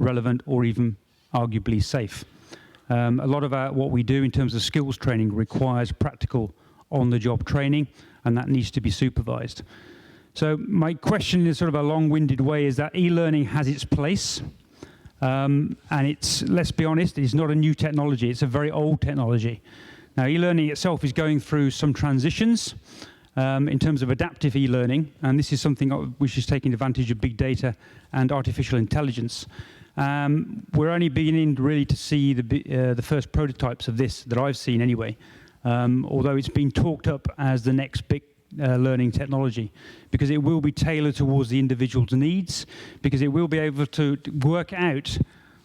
relevant or even arguably safe. A lot of what we do in terms of skills training requires practical on-the-job training, and that needs to be supervised. So my question in sort of a long-winded way is that e-learning has its place, and it's, let's be honest, it's not a new technology, it's a very old technology. Now, e-learning itself is going through some transitions in terms of adaptive e-learning, and this is something which is taking advantage of big data and artificial intelligence. We're only beginning really to see the first prototypes of this that I've seen anyway, although it's been talked up as the next big learning technology, because it will be tailored towards the individual's needs, because it will be able to work out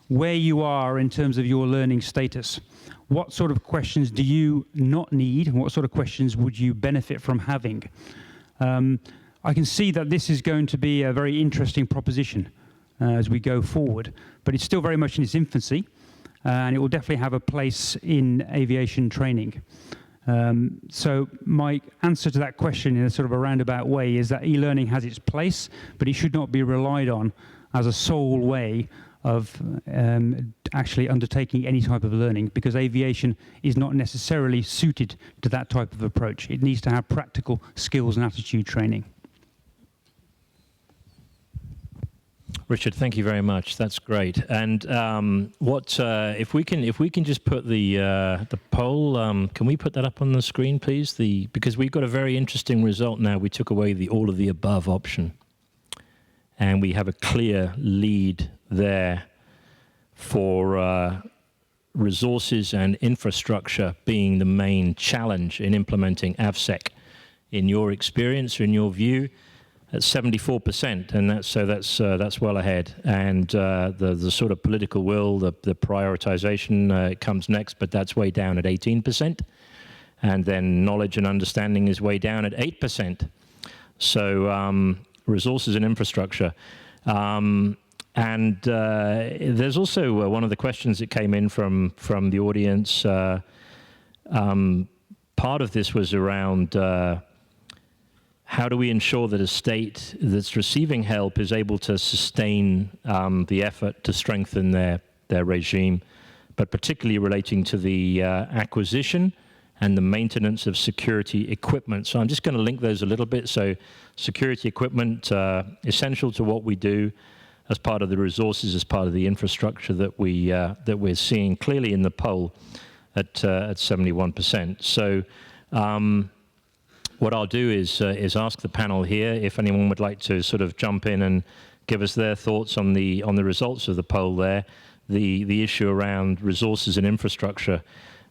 where you are in terms of your learning status. What sort of questions do you not need, and what sort of questions would you benefit from having? I can see that this is going to be a very interesting proposition as we go forward, but it's still very much in its infancy, and it will definitely have a place in aviation training. So my answer to that question in a sort of a roundabout way is that e-learning has its place, but it should not be relied on as a sole way of actually undertaking any type of learning, because aviation is not necessarily suited to that type of approach. It needs to have practical skills and attitude training. Richard, thank you very much. That's great. And if we can just put the poll, can we put that up on the screen, please? Because we've got a very interesting result now. We took away the all of the above option, and we have a clear lead there for resources and infrastructure being the main challenge in implementing AVSEC. In your experience, or in your view, at 74%, and that's well ahead. And the sort of political will, the prioritization comes next, but that's way down at 18%. And then knowledge and understanding is way down at 8%. So resources and infrastructure. And there's also one of the questions that came in from the audience. Part of this was around how do we ensure that a state that's receiving help is able to sustain the effort to strengthen their regime, but particularly relating to the acquisition and the maintenance of security equipment. So I'm just going to link those a little bit. So security equipment, essential to what we do as part of the resources, as part of the infrastructure that we're seeing clearly in the poll at 71%. So what I'll do is ask the panel here if anyone would like to sort of jump in and give us their thoughts on the results of the poll there, the issue around resources and infrastructure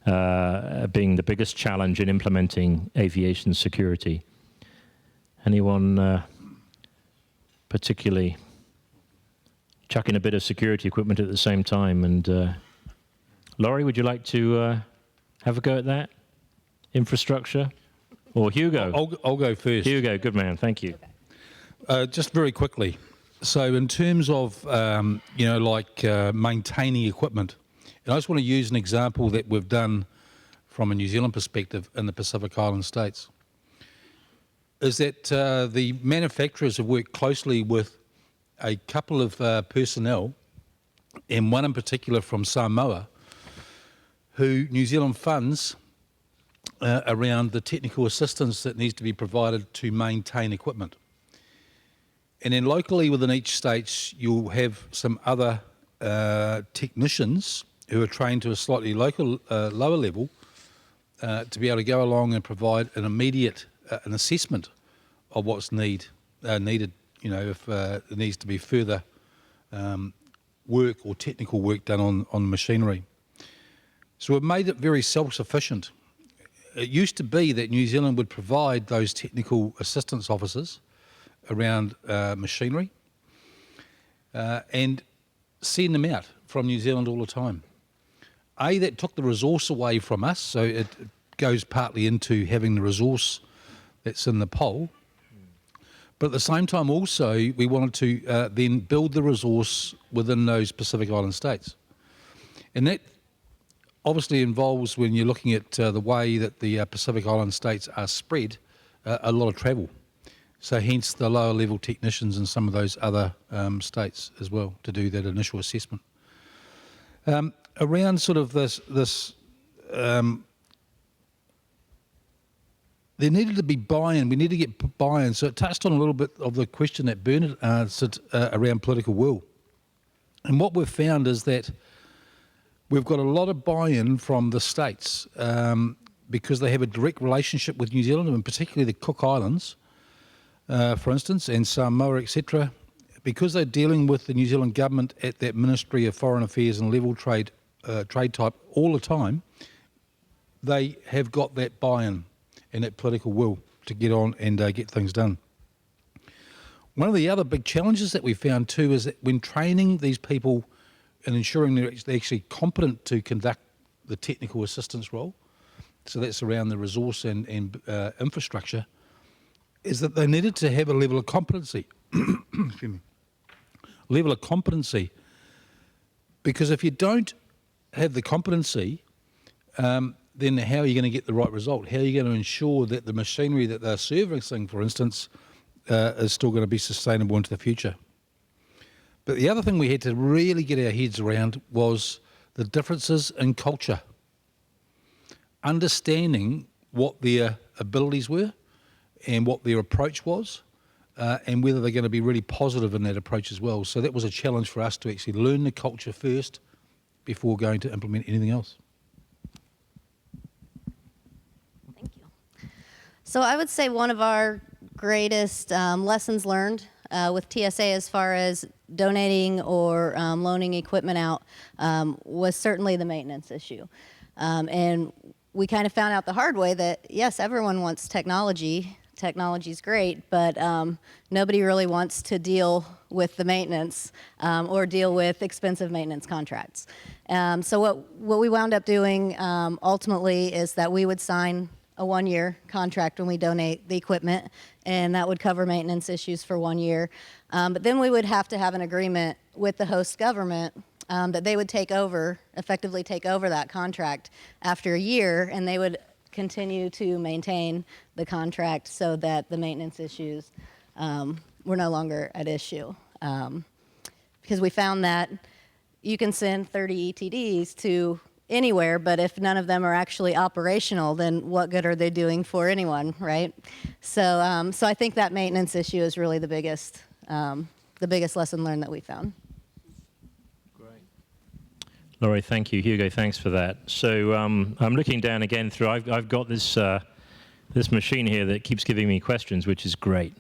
being the biggest challenge in implementing aviation security. Anyone particularly chucking a bit of security equipment at the same time? And Laurie, would you like to have a go at that? Infrastructure? Or Hugo? I'll go first. Hugo, good man, thank you. Just very quickly. So in terms of, maintaining equipment, and I just want to use an example that we've done from a New Zealand perspective in the Pacific Island states, is that the manufacturers have worked closely with a couple of personnel, and one in particular from Samoa, who New Zealand funds around the technical assistance that needs to be provided to maintain equipment. And then locally within each state, you'll have some other technicians who are trained to a slightly lower level to be able to go along and provide an immediate an assessment of what's needed, if there needs to be further work or technical work done on machinery. So we've made it very self-sufficient. It used to be that New Zealand would provide those technical assistance officers around machinery and send them out from New Zealand all the time. That took the resource away from us, so it goes partly into having the resource that's in the poll. But at the same time also, we wanted to then build the resource within those Pacific Island states. And that obviously involves, when you're looking at the way that the Pacific Island states are spread, a lot of travel. So hence the lower level technicians in some of those other states as well to do that initial assessment. Around sort of this there needed to be buy-in. We need to get buy-in. So it touched on a little bit of the question that Bernard answered around political will. And what we've found is that we've got a lot of buy-in from the states because they have a direct relationship with New Zealand, and particularly the Cook Islands, for instance, and Samoa, etc. Because they're dealing with the New Zealand government at that Ministry of Foreign Affairs and level trade type all the time, they have got that buy-in and that political will to get on and get things done. One of the other big challenges that we found too is that when training these people and ensuring they're actually competent to conduct the technical assistance role, so that's around the resource and infrastructure, is that they needed to have a level of competency. Excuse me. Level of competency. Because if you don't have the competency, then how are you going to get the right result? How are you going to ensure that the machinery that they're servicing, for instance, is still going to be sustainable into the future? But the other thing we had to really get our heads around was the differences in culture. Understanding what their abilities were and what their approach was, and whether they're going to be really positive in that approach as well. So that was a challenge for us to actually learn the culture first before going to implement anything else. Thank you. So I would say one of our greatest lessons learned with TSA as far as donating or loaning equipment out was certainly the maintenance issue. And we kind of found out the hard way that, yes, everyone wants technology. Technology's great, but nobody really wants to deal with the maintenance or deal with expensive maintenance contracts. So what we wound up doing ultimately is that we would sign a 1-year contract when we donate the equipment, and that would cover maintenance issues for 1 year. But then we would have to have an agreement with the host government that they would effectively take over that contract after a year, and they would continue to maintain the contract so that the maintenance issues were no longer at issue. Because we found that you can send 30 ETDs to anywhere, but if none of them are actually operational, then what good are they doing for anyone, right? So, so I think that maintenance issue is really the biggest lesson learned that we found. Laurie, thank you. Hugo, thanks for that. So I'm looking down again through. I've got this this machine here that keeps giving me questions, which is great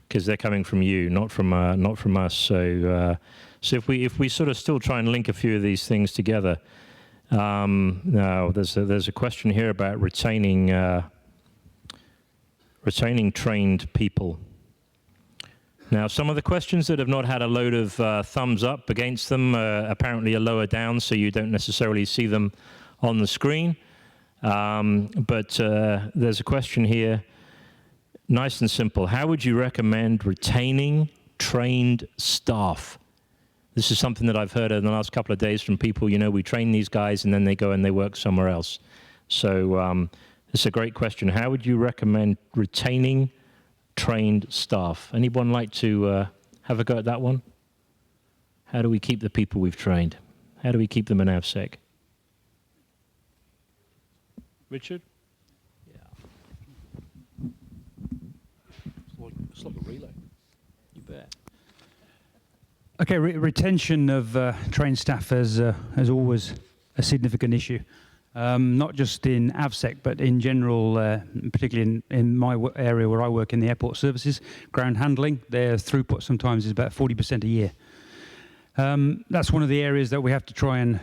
because they're coming from you, not from us. So so if we sort of still try and link a few of these things together. Now there's a question here about retaining trained people. Now, some of the questions that have not had a load of thumbs up against them apparently are lower down, so you don't necessarily see them on the screen. But there's a question here, nice and simple. How would you recommend retaining trained staff? This is something that I've heard in the last couple of days from people. You know, we train these guys and then they go and they work somewhere else. So it's a great question. How would you recommend retaining trained staff? Anyone like to have a go at that one? How do we keep the people we've trained? How do we keep them in AvSec? Richard? Yeah. It's like a relay. You bet. Okay, retention of trained staff is always a significant issue. Not just in AvSec, but in general, particularly in my area where I work in the airport services, ground handling, their throughput sometimes is about 40% a year. That's one of the areas that we have to try and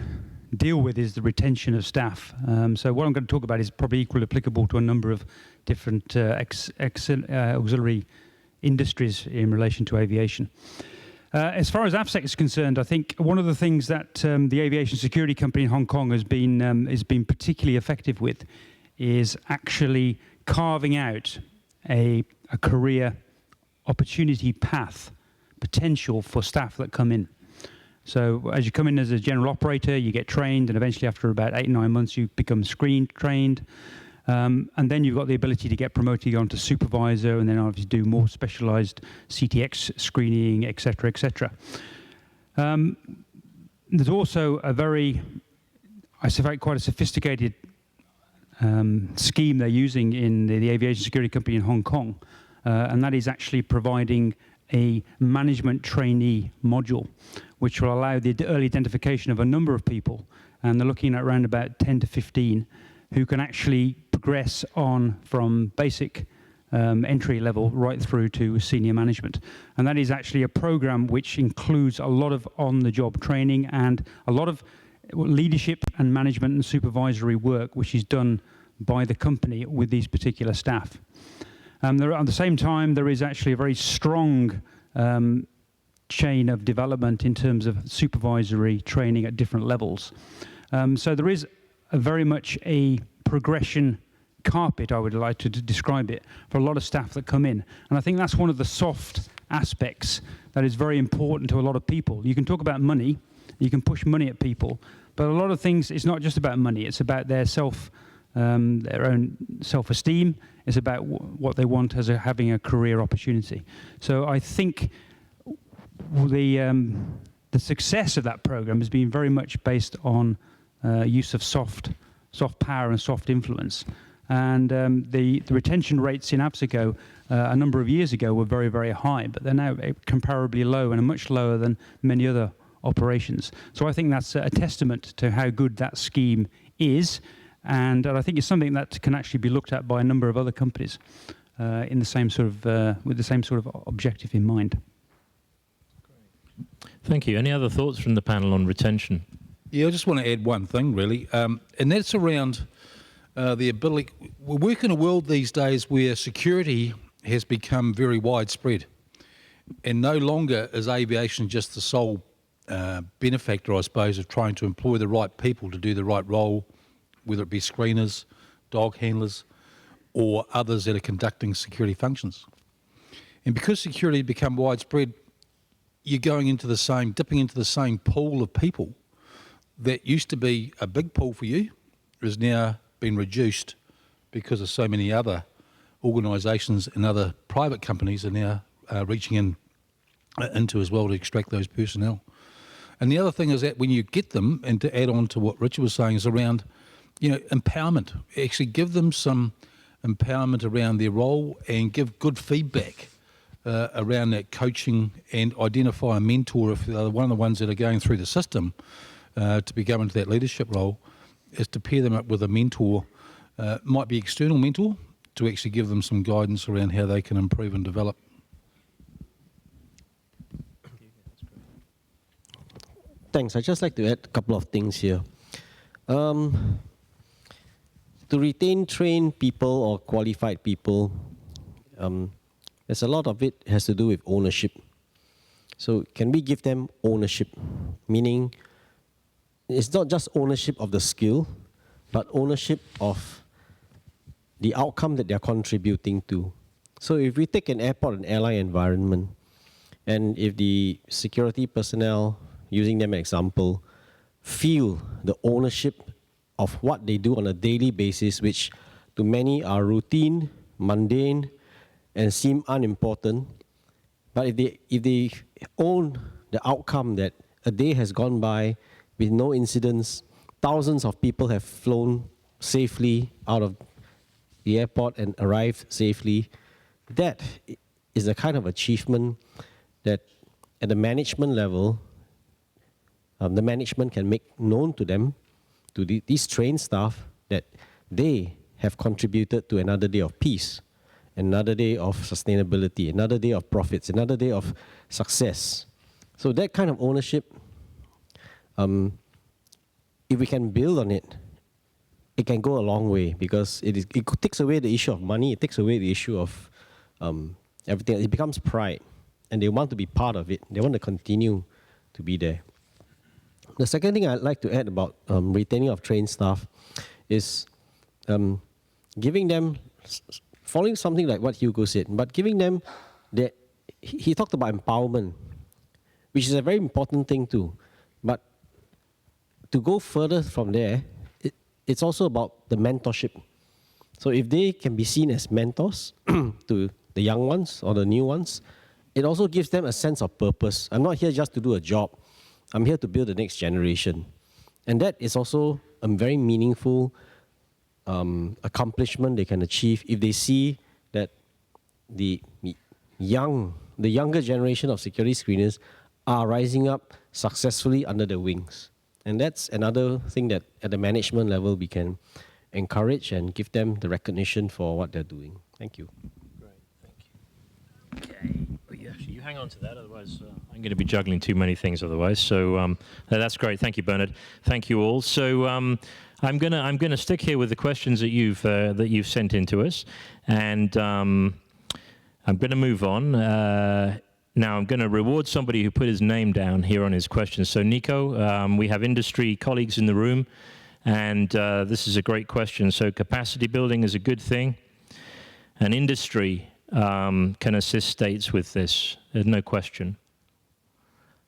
deal with is the retention of staff. So what I'm going to talk about is probably equally applicable to a number of different auxiliary industries in relation to aviation. As far as AvSec is concerned, I think one of the things that the aviation security company in Hong Kong has been particularly effective with is actually carving out a career opportunity path potential for staff that come in. So as you come in as a general operator, you get trained, and eventually after about 8 or 9 months, you become screen trained. And then you've got the ability to get promoted on to supervisor, and then obviously do more specialized CTX screening, et cetera, et cetera. There's also a very, I suppose, quite a sophisticated scheme they're using in the aviation security company in Hong Kong, and that is actually providing a management trainee module, which will allow the early identification of a number of people, and they're looking at around about 10 to 15, who can actually progress on from basic entry level right through to senior management. And that is actually a program which includes a lot of on-the-job training and a lot of leadership and management and supervisory work which is done by the company with these particular staff. At the same time, there is actually a very strong chain of development in terms of supervisory training at different levels. So there is very much a progression carpet, I would like to describe it, for a lot of staff that come in. And I think that's one of the soft aspects that is very important to a lot of people. You can talk about money, you can push money at people, but a lot of things, it's not just about money, it's about their own self-esteem, it's about what they want as having a career opportunity. So I think the success of that program has been very much based on use of soft power and soft influence. And the retention rates in APSICO a number of years ago were very, very high, but they're now comparably low and much lower than many other operations. So I think that's a testament to how good that scheme is, and I think it's something that can actually be looked at by a number of other companies in the same sort of with the same sort of objective in mind. Thank you. Any other thoughts from the panel on retention? Yeah, I just want to add one thing, really, and that's around the ability. We work in a world these days where security has become very widespread, and no longer is aviation just the sole benefactor, I suppose, of trying to employ the right people to do the right role, whether it be screeners, dog handlers, or others that are conducting security functions. And because security has become widespread, you're going into dipping into the same pool of people that used to be a big pool for you, has now been reduced because of so many other organisations and other private companies are now reaching into as well to extract those personnel. And the other thing is that when you get them, and to add on to what Richard was saying, is around, empowerment. Actually give them some empowerment around their role and give good feedback around that coaching, and identify a mentor if they're one of the ones that are going through the system to be going into that leadership role, is to pair them up with a mentor, might be external mentor, to actually give them some guidance around how they can improve and develop. Thanks. I'd just like to add a couple of things here. To retain trained people or qualified people, there's a lot of it has to do with ownership. So can we give them ownership? Meaning, it's not just ownership of the skill, but ownership of the outcome that they're contributing to. So if we take an airport and airline environment, and if the security personnel, using them as an example, feel the ownership of what they do on a daily basis, which to many are routine, mundane, and seem unimportant, but if they own the outcome that a day has gone by with no incidents, thousands of people have flown safely out of the airport and arrived safely, that is the kind of achievement that at the management level, the management can make known to them, to these trained staff, that they have contributed to another day of peace, another day of sustainability, another day of profits, another day of success. So that kind of ownership, if we can build on it, it can go a long way, because it takes away the issue of money, it takes away the issue of everything. It becomes pride, and they want to be part of it. They want to continue to be there. The second thing I'd like to add about retaining of trained staff is giving them, following something like what Hugo said, but giving them that, he talked about empowerment, which is a very important thing too. But to go further from there, it's also about the mentorship. So if they can be seen as mentors to the young ones or the new ones, it also gives them a sense of purpose. I'm not here just to do a job. I'm here to build the next generation. And that is also a very meaningful accomplishment they can achieve if they see that the younger generation of security screeners are rising up successfully under their wings. And that's another thing that at the management level we can encourage and give them the recognition for what they're doing. Thank you. Great, thank you. Okay. Oh, yeah, you hang on to that, otherwise I'm going to be juggling too many things otherwise. So that's great. Thank you, Bernard. Thank you all. So I'm gonna stick here with the questions that you've sent in to us, and I'm going to move on. Now I'm going to reward somebody who put his name down here on his questions. So Nico, we have industry colleagues in the room, and this is a great question. So capacity building is a good thing, and industry can assist states with this. There's no question.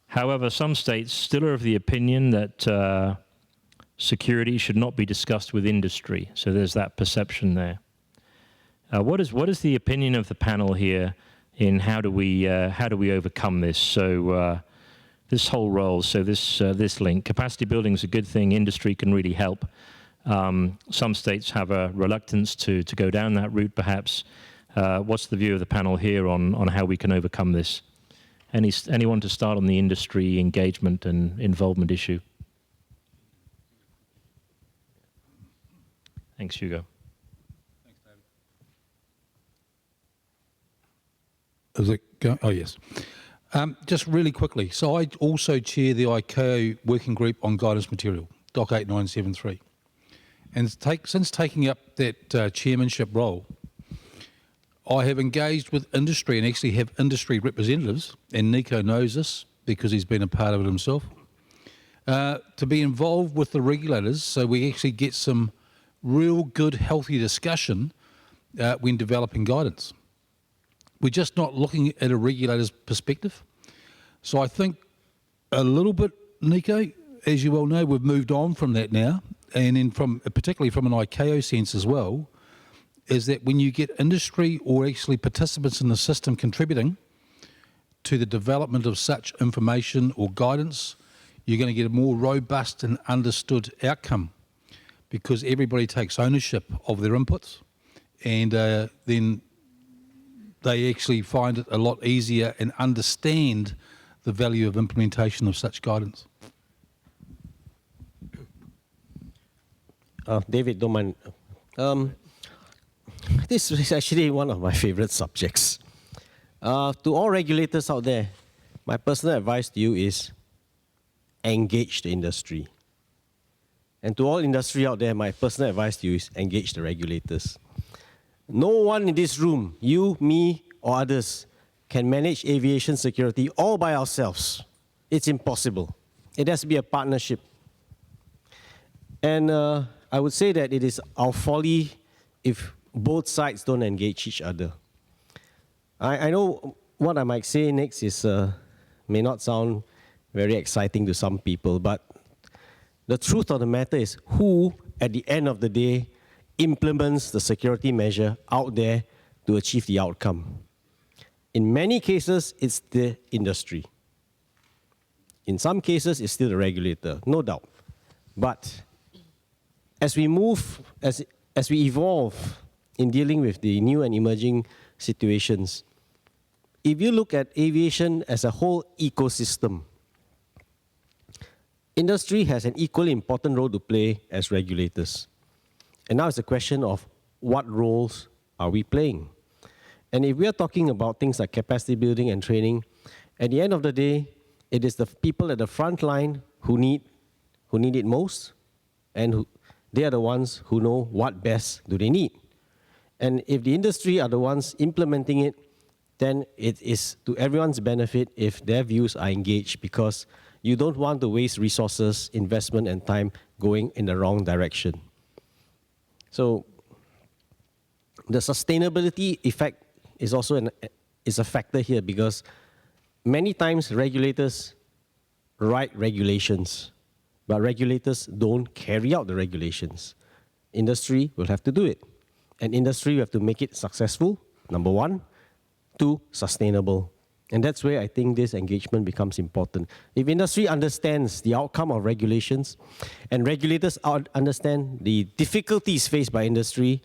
However, some states still are of the opinion that security should not be discussed with industry. So there's that perception there. What is the opinion of the panel here in how do we overcome this? So this whole role, so this link, capacity building is a good thing. Industry can really help. Some states have a reluctance to go down that route, perhaps. What's the view of the panel here on how we can overcome this? Anyone to start on the industry engagement and involvement issue? Thanks, Hugo. Thanks, David. Is it going? Oh, yes. Just really quickly. So I also chair the ICAO Working Group on Guidance Material, Doc 8973. And since taking up that chairmanship role, I have engaged with industry and actually have industry representatives, and Nico knows this because he's been a part of it himself, to be involved with the regulators so we actually get some real good, healthy discussion when developing guidance. We're just not looking at a regulator's perspective. So I think a little bit, Nico, as you well know, we've moved on from that now, and then particularly from an ICAO sense as well, is that when you get industry or actually participants in the system contributing to the development of such information or guidance, you're going to get a more robust and understood outcome because everybody takes ownership of their inputs, and then they actually find it a lot easier and understand the value of implementation of such guidance. David, don't mind. This is actually one of my favorite subjects. To all regulators out there, my personal advice to you is engage the industry. And to all industry out there, my personal advice to you is engage the regulators. No one in this room, you, me, or others, can manage aviation security all by ourselves. It's impossible. It has to be a partnership. And I would say that it is our folly if both sides don't engage each other. I know what I might say next is may not sound very exciting to some people, but the truth of the matter is who, at the end of the day, implements the security measure out there to achieve the outcome. In many cases, it's the industry. In some cases, it's still the regulator, no doubt. But as we move, as we evolve in dealing with the new and emerging situations, if you look at aviation as a whole ecosystem, industry has an equally important role to play as regulators. And now it's a question of what roles are we playing? And if we are talking about things like capacity building and training, at the end of the day, it is the people at the front line who need it most, and they are the ones who know what best do they need. And if the industry are the ones implementing it, then it is to everyone's benefit if their views are engaged, because you don't want to waste resources, investment, and time going in the wrong direction. So the sustainability effect is also a factor here, because many times regulators write regulations, but regulators don't carry out the regulations. Industry will have to do it. an industry, we have to make it successful, number one. Two, sustainable. And that's where I think this engagement becomes important. If industry understands the outcome of regulations and regulators understand the difficulties faced by industry,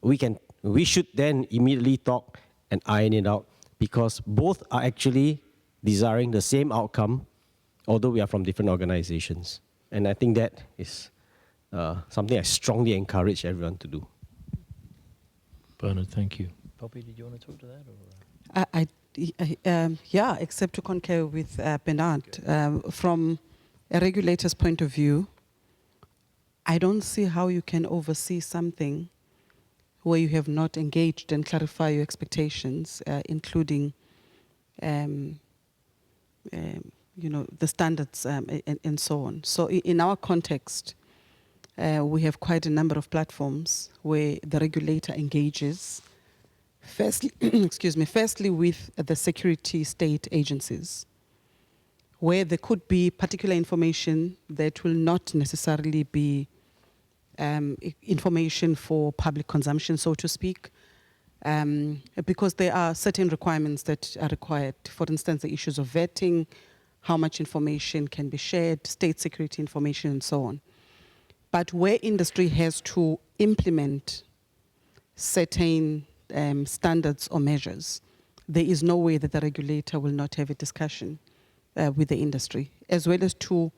we should then immediately talk and iron it out, because both are actually desiring the same outcome, although we are from different organizations. And I think that is something I strongly encourage everyone to do. Bernard, thank you. Poppy, did you want to talk to that? Yeah, except to concur with Bernard. From a regulator's point of view, I don't see how you can oversee something where you have not engaged and clarify your expectations, including, the standards and so on. So in our context, we have quite a number of platforms where the regulator engages. Firstly, firstly with the security state agencies, where there could be particular information that will not necessarily be information for public consumption, so to speak, because there are certain requirements that are required. For instance, the issues of vetting, how much information can be shared, state security information, and so on. But where industry has to implement certain standards or measures, there is no way that the regulator will not have a discussion with the industry, as well as to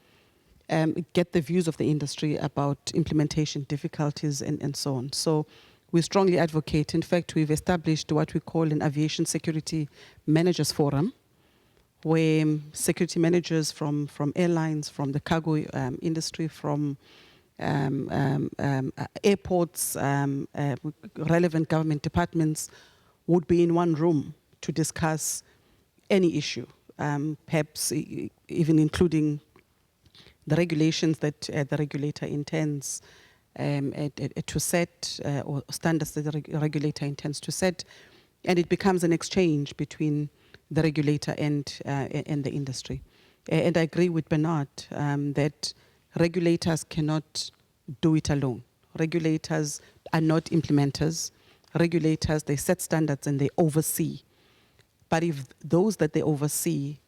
get the views of the industry about implementation difficulties and so on. So we strongly advocate. In fact, we've established what we call an Aviation Security Managers Forum, where security managers from airlines, from the cargo industry, from airports, relevant government departments would be in one room to discuss any issue, perhaps even including the regulations that the regulator intends to set, or standards that the regulator intends to set, and it becomes an exchange between the regulator and the industry. And I agree with Bernard that regulators cannot do it alone. Regulators are not implementers. Regulators, they set standards and they oversee. But if those that they oversee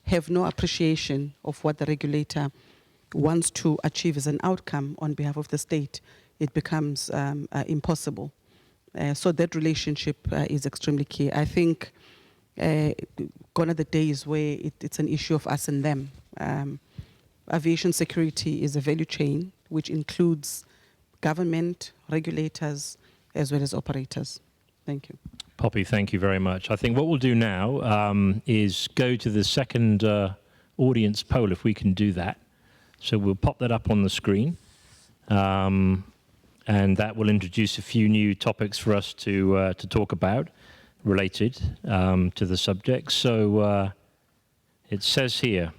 have no appreciation of what the regulator wants to achieve as an outcome on behalf of the state, it becomes impossible. So that relationship is extremely key. I think gone are the days where it's an issue of us and them. Aviation security is a value chain which includes government, regulators, as well as operators. Thank you. Poppy, thank you very much. I think what we'll do now is go to the second audience poll, if we can do that. So we'll pop that up on the screen. And that will introduce a few new topics for us to talk about related to the subject. So it says here,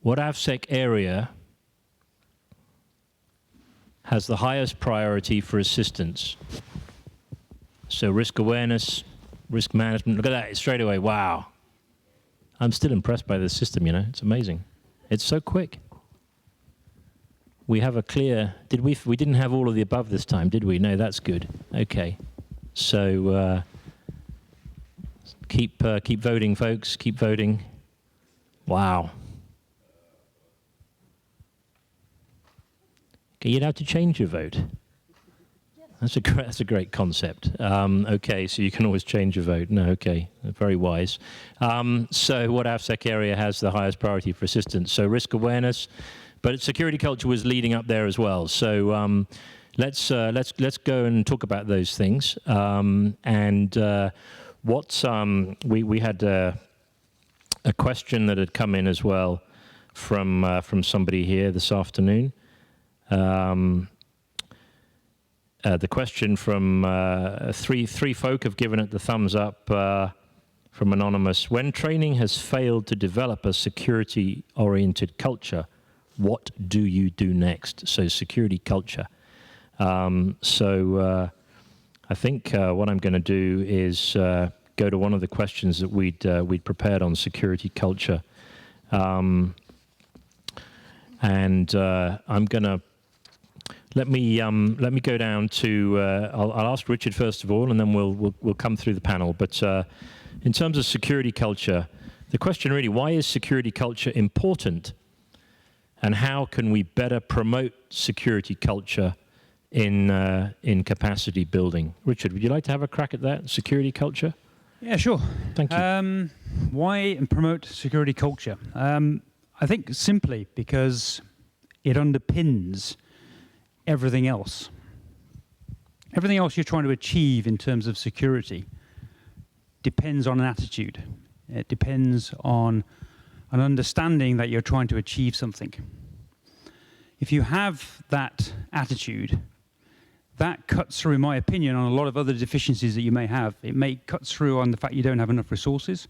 what AVSEC area has the highest priority for assistance? So risk awareness, risk management, look at that, straight away, wow. I'm still impressed by this system, you know, it's amazing. It's so quick. We have a clear, we didn't have all of the above this time, did we? No, that's good. Okay. So keep voting, folks, keep voting. Wow. Okay, you'd have to change your vote. That's a great concept. Okay, so you can always change your vote. No, okay, very wise. So what AVSEC area has the highest priority for assistance? So risk awareness, but security culture was leading up there as well. So let's go and talk about those things. And we had a question that had come in as well from somebody here this afternoon. The question from three folk have given it the thumbs up from Anonymous. When training has failed to develop a security-oriented culture, what do you do next? So security culture. I think what I'm going to do is go to one of the questions that we'd prepared on security culture. And I'm going to let me go down to. I'll ask Richard first of all, and then we'll come through the panel. But in terms of security culture, the question really: why is security culture important, and how can we better promote security culture in capacity building? Richard, would you like to have a crack at that? Security culture. Yeah, sure. Thank you. Why promote security culture? I think simply because it underpins everything else. Everything else you're trying to achieve in terms of security depends on an attitude. It depends on an understanding that you're trying to achieve something. If you have that attitude, that cuts through, in my opinion, on a lot of other deficiencies that you may have. It cuts through on the fact you don't have enough resources.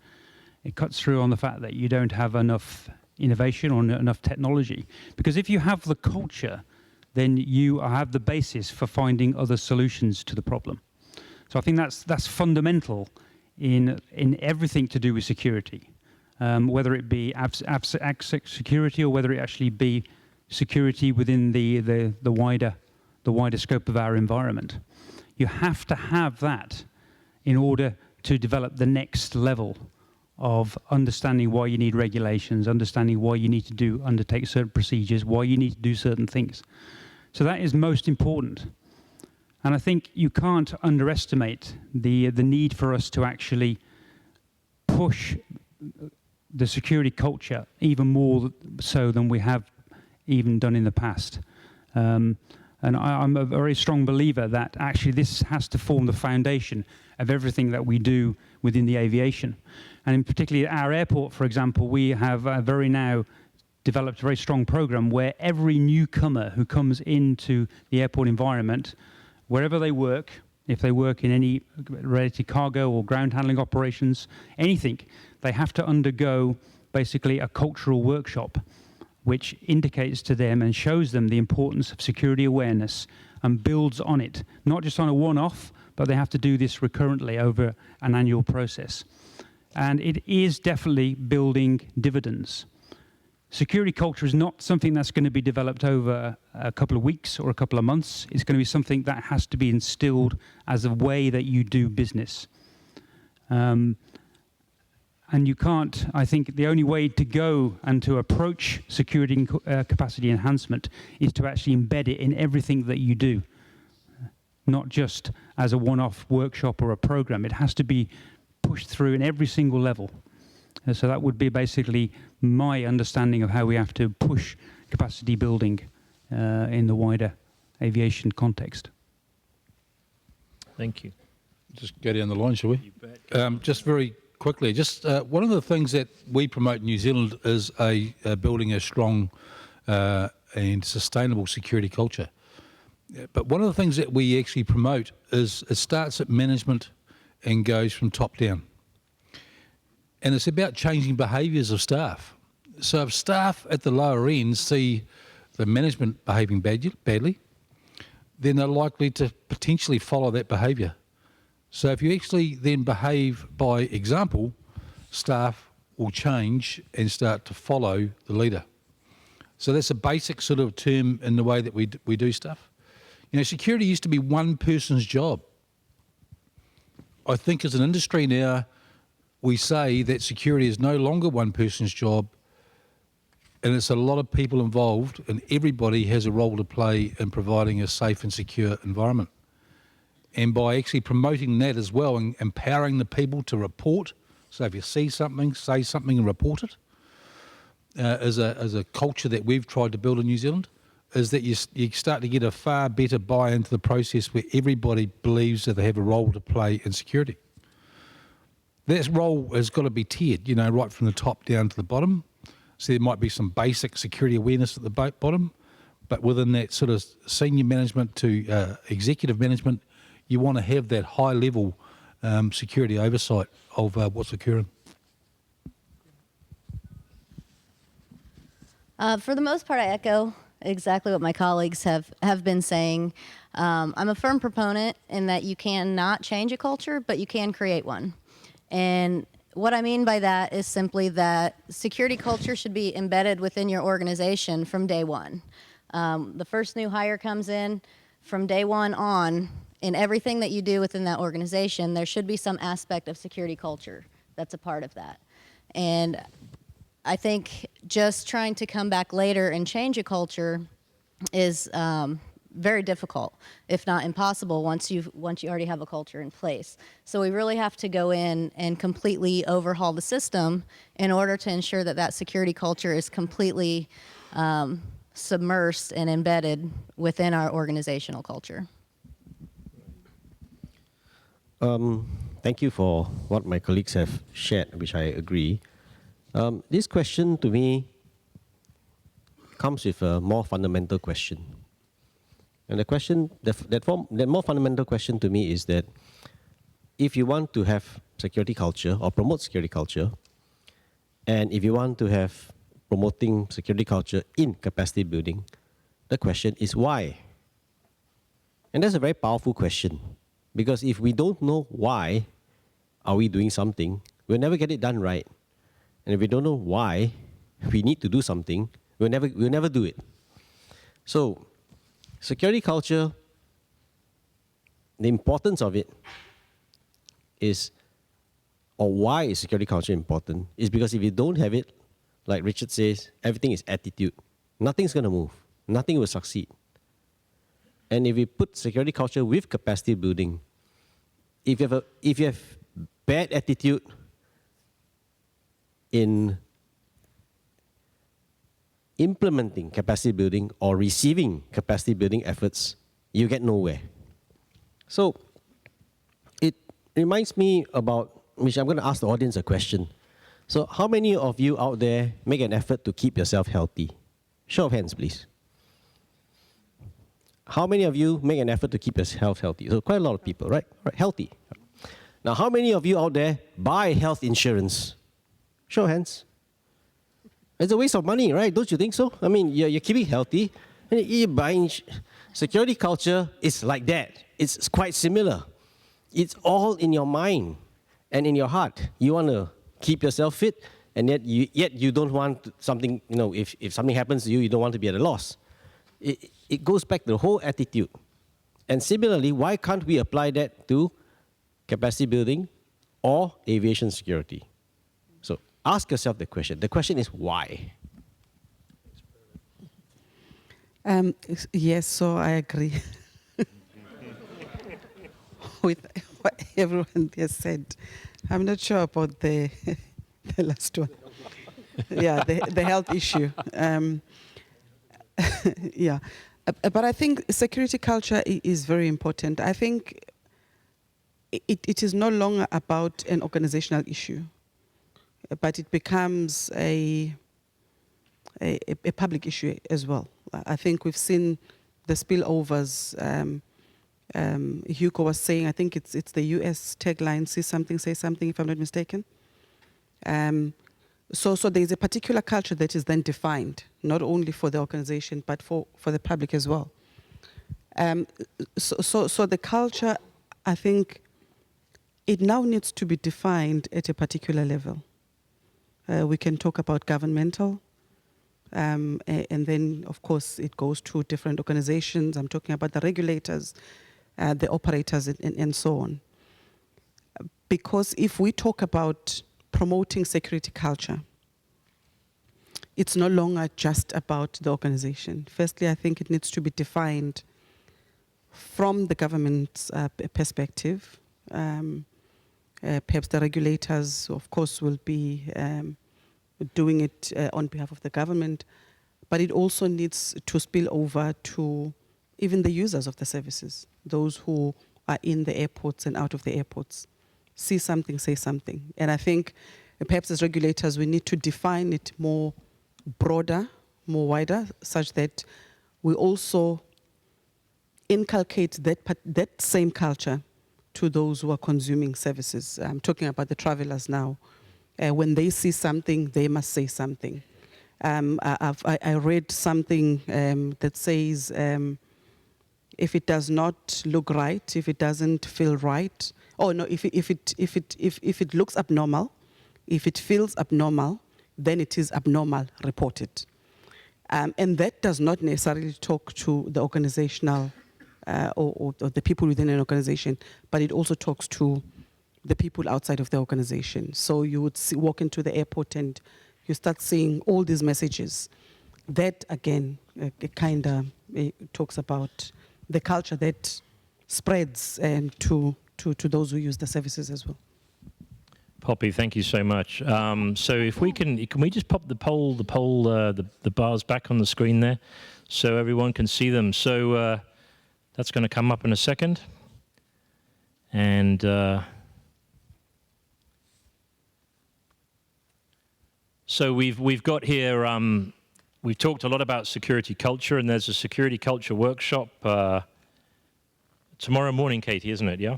It cuts through on the fact that you don't have enough innovation or enough technology. Because if you have the culture, then you have the basis for finding other solutions to the problem. So I think that's fundamental in everything to do with security, whether it be AppSec security or whether it actually be security within the wider scope of our environment. You have to have that in order to develop the next level of understanding why you need regulations, understanding why you need to undertake certain procedures, why you need to do certain things. So that is most important. And I think you can't underestimate the need for us to actually push the security culture even more so than we have even done in the past. And I'm a very strong believer that actually this has to form the foundation of everything that we do within the aviation. And in particularly at our airport, for example, we have developed a very strong program where every newcomer who comes into the airport environment, wherever they work, if they work in any related cargo or ground handling operations, anything, they have to undergo basically a cultural workshop which indicates to them and shows them the importance of security awareness and builds on it, not just on a one-off, but they have to do this recurrently over an annual process. And it is definitely building dividends. Security culture is not something that's going to be developed over a couple of weeks or a couple of months. It's going to be something that has to be instilled as a way that you do business. And you can't, I think the only way to go and to approach security capacity enhancement is to actually embed it in everything that you do, not just as a one-off workshop or a program. It has to be pushed through in every single level. So that would be basically my understanding of how we have to push capacity building in the wider aviation context. Thank you. Just go down the line, shall we? You bet. Just very quickly, one of the things that we promote in New Zealand is building a strong and sustainable security culture. But one of the things that we actually promote is it starts at management and goes from top down. And it's about changing behaviours of staff. So if staff at the lower end see the management behaving badly, then they're likely to potentially follow that behaviour. So if you actually then behave by example, staff will change and start to follow the leader. So that's a basic sort of term in the way that we do stuff. You know, security used to be one person's job. I think as an industry now, we say that security is no longer one person's job, and it's a lot of people involved, and everybody has a role to play in providing a safe and secure environment. And by actually promoting that as well and empowering the people to report, so if you see something, say something and report it, as a culture that we've tried to build in New Zealand, is that you start to get a far better buy-in to the process where everybody believes that they have a role to play in security. That role has got to be tiered, you know, right from the top down to the bottom. So there might be some basic security awareness at the bottom, but within that sort of senior management to executive management, you want to have that high-level security oversight of what's occurring. For the most part, I echo exactly what my colleagues have been saying. I'm a firm proponent in that you cannot change a culture, but you can create one. And what I mean by that is simply that security culture should be embedded within your organization from day one. The first new hire comes in, from day one on, in everything that you do within that organization, there should be some aspect of security culture that's a part of that. And I think just trying to come back later and change a culture is very difficult, if not impossible, once you already have a culture in place. So we really have to go in and completely overhaul the system in order to ensure that that security culture is completely submersed and embedded within our organizational culture. Thank you for what my colleagues have shared, which I agree. This question to me comes with a more fundamental question. And the question, that more fundamental question to me is that if you want to have security culture or promote security culture, and if you want to have promoting security culture in capacity building, the question is why? And that's a very powerful question, because if we don't know why are we doing something, we'll never get it done right. And if we don't know why we need to do something, we'll never do it. So, security culture, the importance of it is, or why is security culture important, is because if you don't have it, like Richard says, everything is attitude. Nothing's going to move. Nothing will succeed. And if we put security culture with capacity building, if you have bad attitude in implementing capacity building or receiving capacity building efforts, you get nowhere. So it reminds me about, which I'm going to ask the audience a question. So how many of you out there make an effort to keep yourself healthy? Show of hands, please. How many of you make an effort to keep yourself healthy? So quite a lot of people, right? Right, healthy. Now, how many of you out there buy health insurance? Show of hands. It's a waste of money, right? Don't you think so? I mean, you're keeping healthy, and you're buying. Security culture is like that. It's quite similar. It's all in your mind and in your heart. You want to keep yourself fit, and yet you don't want something, if something happens to you, you don't want to be at a loss. It goes back to the whole attitude. And similarly, why can't we apply that to capacity building or aviation security? So ask yourself the question. The question is why? Yes, so I agree with what everyone has said. I'm not sure about the last one. Yeah, the health issue. Yeah, but I think security culture is very important. I think it is no longer about an organizational issue, but it becomes a public issue as well. I think we've seen the spillovers. Hugo was saying, I think it's the US tagline, see something, say something, if I'm not mistaken. So there's a particular culture that is then defined, not only for the organization, but for the public as well. So the culture, I think, it now needs to be defined at a particular level. We can talk about governmental, and then, of course, it goes to different organizations. I'm talking about the regulators, the operators, and so on. Because if we talk about promoting security culture, it's no longer just about the organization. Firstly, I think it needs to be defined from the government's perspective. Perhaps the regulators, of course, will be doing it on behalf of the government, but it also needs to spill over to even the users of the services, those who are in the airports and out of the airports. See something, say something. And I think perhaps as regulators, we need to define it more broader, more wider, such that we also inculcate that same culture to those who are consuming services. I'm talking about the travelers now. When they see something, they must say something. I read something that says, if it does not look right, if it doesn't feel right, if it looks abnormal, if it feels abnormal, then it is abnormal, report it. And that does not necessarily talk to the organizational or the people within an organization, but it also talks to the people outside of the organization. So you would walk into the airport and you start seeing all these messages. That, again, it kind of talks about the culture that spreads and to those who use the services as well. Poppy, thank you so much. So if we can we just pop the bars back on the screen there, so everyone can see them. So that's going to come up in a second, and so we've got here. We've talked a lot about security culture, and there's a security culture workshop tomorrow morning, Katie, isn't it? Yeah.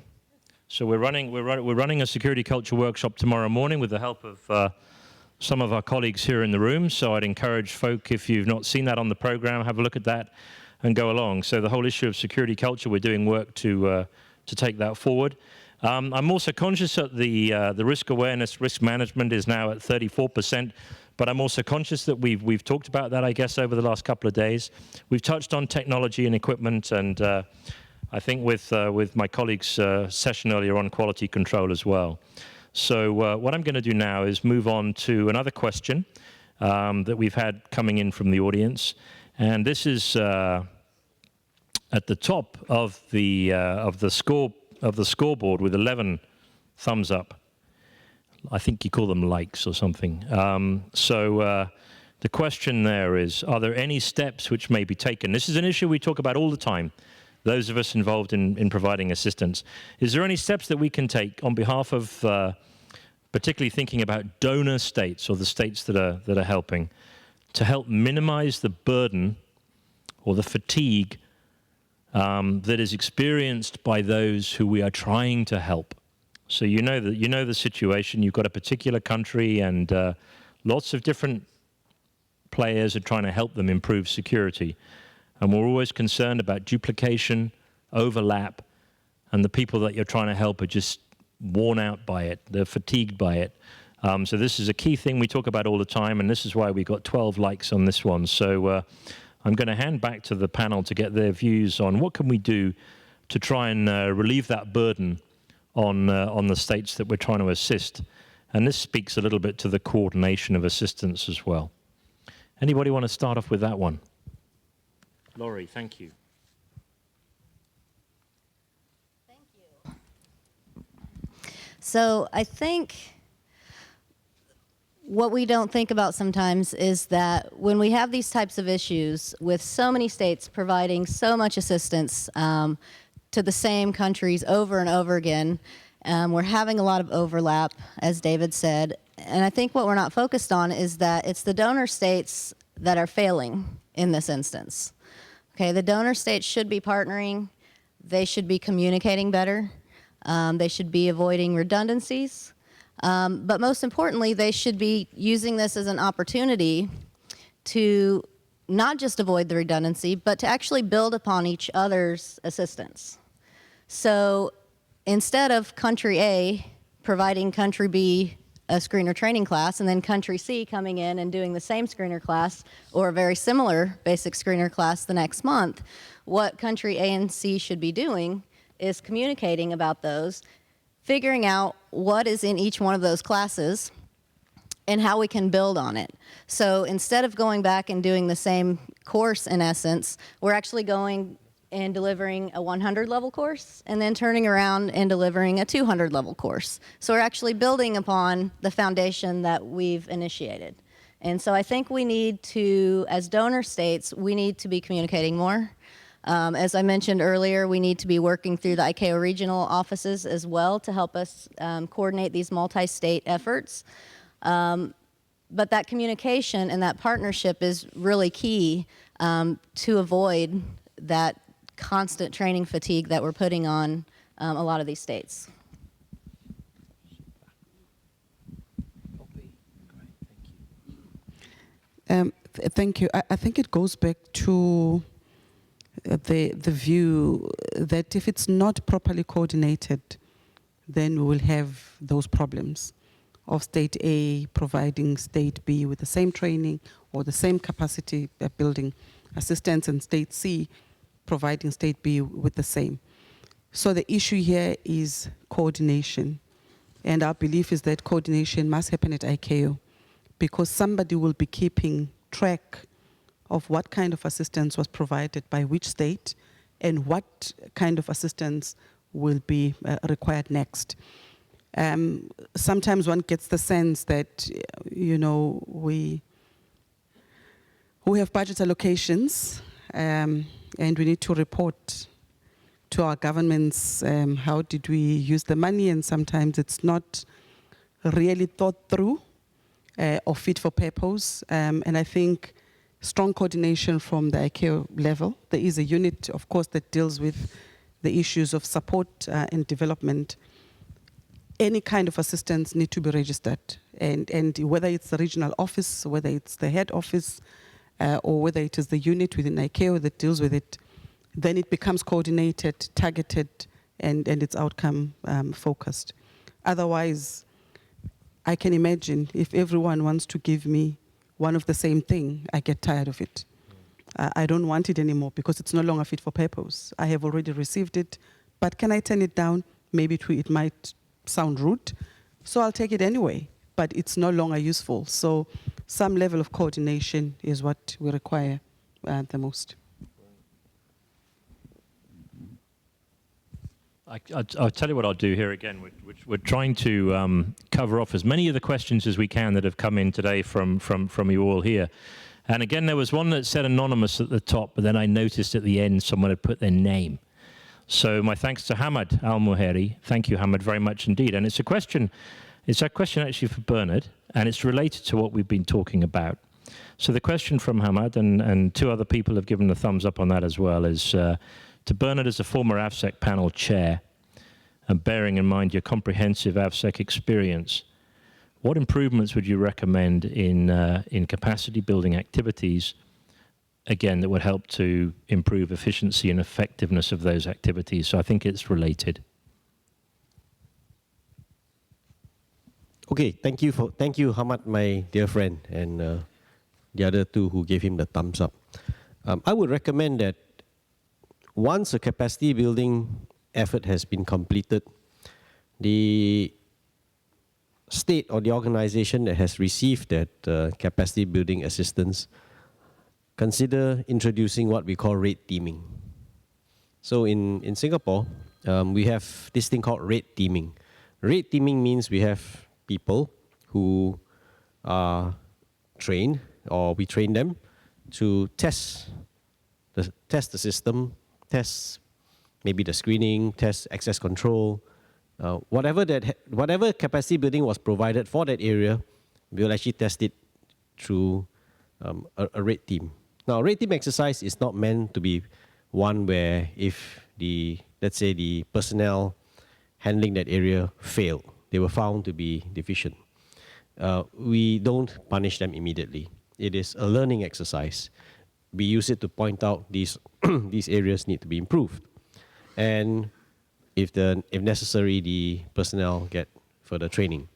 So we're running a security culture workshop tomorrow morning with the help of some of our colleagues here in the room. So I'd encourage folk, if you've not seen that on the program, have a look at that and go along. So the whole issue of security culture, we're doing work to take that forward. I'm also conscious that the risk awareness, risk management is now at 34%. But I'm also conscious that we've talked about that, I guess, over the last couple of days. We've touched on technology and equipment, and I think with my colleague's session earlier on quality control as well. So what I'm going to do now is move on to another question that we've had coming in from the audience, and this is at the top of the scoreboard with 11 thumbs up. I think you call them likes or something. So the question there is, are there any steps which may be taken? This is an issue we talk about all the time, those of us involved in providing assistance. Is there any steps that we can take on behalf of, particularly thinking about donor states or the states that are helping, to help minimize the burden or the fatigue that is experienced by those who we are trying to help? So you know the situation. You've got a particular country, and lots of different players are trying to help them improve security. And we're always concerned about duplication, overlap, and the people that you're trying to help are just worn out by it. They're fatigued by it. So this is a key thing we talk about all the time, and this is why we got 12 likes on this one. So I'm going to hand back to the panel to get their views on what can we do to try and relieve that burden on the states that we're trying to assist. And this speaks a little bit to the coordination of assistance as well. Anybody want to start off with that one? Laurie, thank you. Thank you. So I think what we don't think about sometimes is that when we have these types of issues with so many states providing so much assistance to the same countries over and over again, we're having a lot of overlap, as David said. And I think what we're not focused on is that it's the donor states that are failing in this instance. Okay, the donor states should be partnering. They should be communicating better. They should be avoiding redundancies. But most importantly, they should be using this as an opportunity to not just avoid the redundancy, but to actually build upon each other's assistance. So instead of country A providing country B a screener training class, and then country C coming in and doing the same screener class or a very similar basic screener class the next month, what country A and C should be doing is communicating about those, figuring out what is in each one of those classes and how we can build on it. So instead of going back and doing the same course, in essence, we're actually going and delivering a 100 level course and then turning around and delivering a 200 level course. So we're actually building upon the foundation that we've initiated. And so I think we need to, as donor states, we need to be communicating more. As I mentioned earlier, we need to be working through the ICAO regional offices as well to help us coordinate these multi-state efforts. But that communication and that partnership is really key to avoid that constant training fatigue that we're putting on a lot of these states. Thank you. I think it goes back to the view that if it's not properly coordinated, then we will have those problems of state A providing state B with the same training or the same capacity building assistance, and State C providing State B with the same. So the issue here is coordination. And our belief is that coordination must happen at ICAO, because somebody will be keeping track of what kind of assistance was provided by which state and what kind of assistance will be required next. Sometimes one gets the sense that, you know, we have budget allocations and we need to report to our governments how did we use the money, and sometimes it's not really thought through or fit for purpose. And I think strong coordination from the ICAO level. There is a unit, of course, that deals with the issues of support and development. Any kind of assistance need to be registered, and whether it's the regional office, whether it's the head office, or whether it is the unit within ICAO that deals with it, then it becomes coordinated, targeted, and it's outcome focused. Otherwise, I can imagine if everyone wants to give me one of the same thing, I get tired of it. I don't want it anymore because it's no longer fit for purpose. I have already received it, but can I turn it down? Maybe it might sound rude, so I'll take it anyway, but it's no longer useful. So some level of coordination is what we require the most. I'll tell you what I'll do here again. We're trying to cover off as many of the questions as we can that have come in today from you all here. And again, there was one that said anonymous at the top, but then I noticed at the end someone had put their name. So my thanks to Hamad Al-Muheri. Thank you, Hamad, very much indeed. And it's a question actually for Bernard, and it's related to what we've been talking about. So the question from Hamad, and two other people have given a thumbs up on that as well, is to Bernard as a former AVSEC panel chair, and bearing in mind your comprehensive AVSEC experience, what improvements would you recommend in capacity building activities, again, that would help to improve efficiency and effectiveness of those activities? So I think it's related. Okay, thank you, Hamad, my dear friend, and the other two who gave him the thumbs up. I would recommend that once a capacity building effort has been completed, the state or the organization that has received that capacity building assistance consider introducing what we call rate teaming. So in Singapore, we have this thing called rate teaming. Rate teaming means we have people who are trained, or we train them to test the system, test maybe the screening, test access control, whatever capacity building was provided for that area, we'll actually test it through a rate team. Now, a rate team exercise is not meant to be one where if let's say the personnel handling that area failed, they were found to be deficient. We don't punish them immediately. It is a learning exercise. We use it to point out these areas need to be improved, and if necessary, the personnel get further training,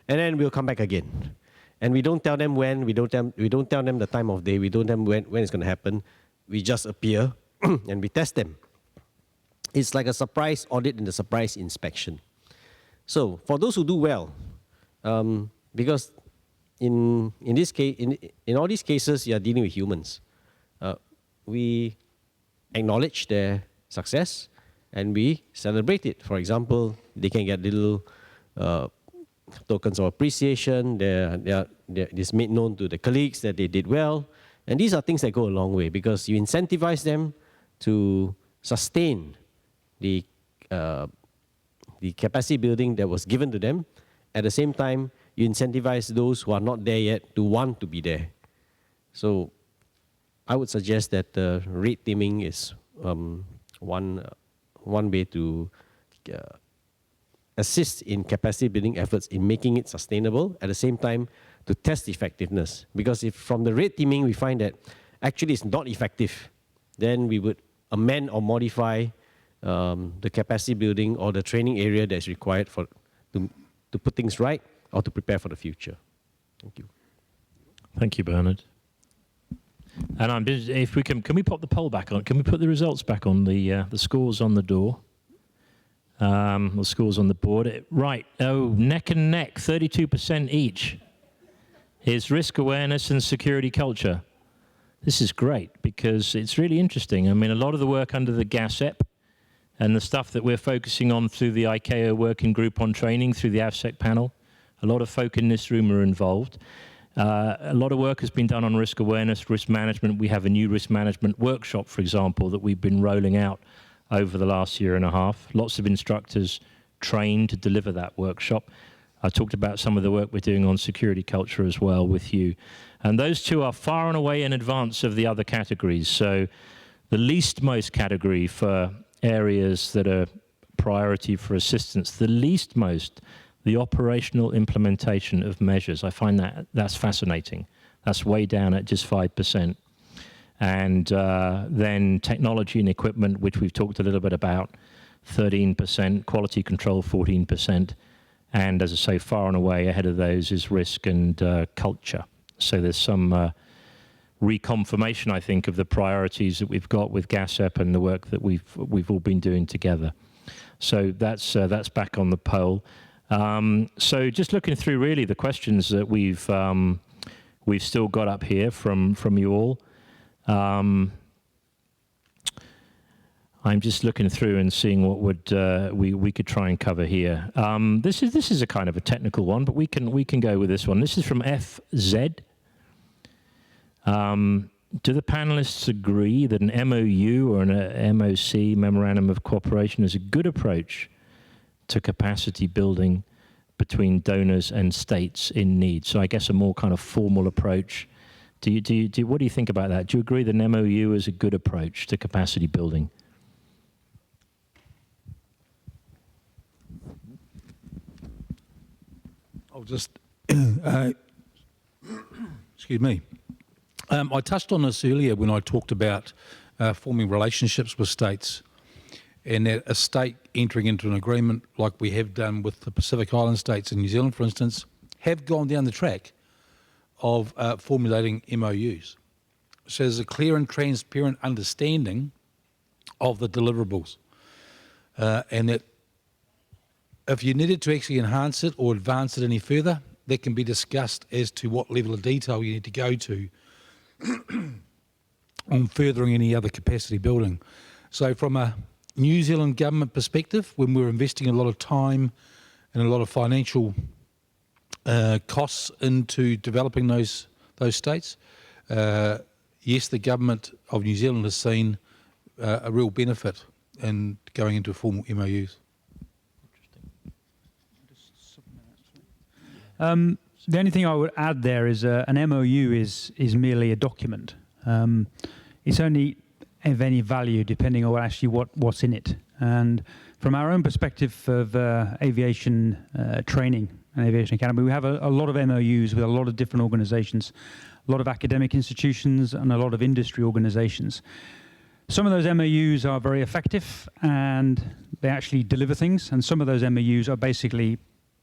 and then we'll come back again. And we don't tell them when. We don't tell them the time of day. We don't tell them when it's going to happen. We just appear and we test them. It's like a surprise audit and a surprise inspection. So for those who do well, because in this case, in all these cases, you are dealing with humans. We acknowledge their success and we celebrate it. For example, they can get little tokens of appreciation. It's made known to the colleagues that they did well. And these are things that go a long way because you incentivize them to sustain the capacity building that was given to them. At the same time, you incentivize those who are not there yet to want to be there. So I would suggest that rate teaming is one way to assist in capacity building efforts in making it sustainable, at the same time to test effectiveness. Because if from the rate teaming we find that actually it's not effective, then we would amend or modify the capacity building or the training area that's required to put things right or to prepare for the future. Thank you. Thank you, Bernard. And if we can we pop the poll back on? Can we put the results back on the scores on the door? The scores on the board. Right. Oh, neck and neck, 32% each. Is risk awareness and security culture. This is great because it's really interesting. I mean, a lot of the work under the GASEP and the stuff that we're focusing on through the ICAO working group on training, through the AVSEC panel, a lot of folk in this room are involved. A lot of work has been done on risk awareness, risk management. We have a new risk management workshop, for example, that we've been rolling out over the last year and a half. Lots of instructors trained to deliver that workshop. I talked about some of the work we're doing on security culture as well with you. And those two are far and away in advance of the other categories. So the least most category for areas that are priority for assistance, the least most, the operational implementation of measures. I find that's fascinating. That's way down at just 5%. And then technology and equipment, which we've talked a little bit about, 13%, quality control, 14%. And as I say, far and away ahead of those is risk and culture. So there's some reconfirmation, I think, of the priorities that we've got with GASEP and the work that we've all been doing together. So that's back on the poll. So just looking through really the questions that we've still got up here from you all. I'm just looking through and seeing what would we could try and cover here. This is a kind of a technical one, but we can go with this one. This is from FZ. Do the panelists agree that an MOU or an MOC, Memorandum of Cooperation, is a good approach to capacity building between donors and states in need? So I guess a more kind of formal approach. What do you think about that? Do you agree that an MOU is a good approach to capacity building? I'll just, excuse me. I touched on this earlier when I talked about forming relationships with states, and that a state entering into an agreement like we have done with the Pacific Island states in New Zealand, for instance, have gone down the track of formulating MOUs. So there's a clear and transparent understanding of the deliverables, and that if you needed to actually enhance it or advance it any further, that can be discussed as to what level of detail you need to go to on furthering any other capacity building. So from a New Zealand government perspective, when we're investing a lot of time and a lot of financial costs into developing those states, yes, the government of New Zealand has seen a real benefit in going into formal MOUs. The only thing I would add there is an MOU is merely a document. It's only of any value depending on actually what's in it. And from our own perspective of aviation training and Aviation Academy, we have a lot of MOUs with a lot of different organizations, a lot of academic institutions and a lot of industry organizations. Some of those MOUs are very effective and they actually deliver things, and some of those MOUs are basically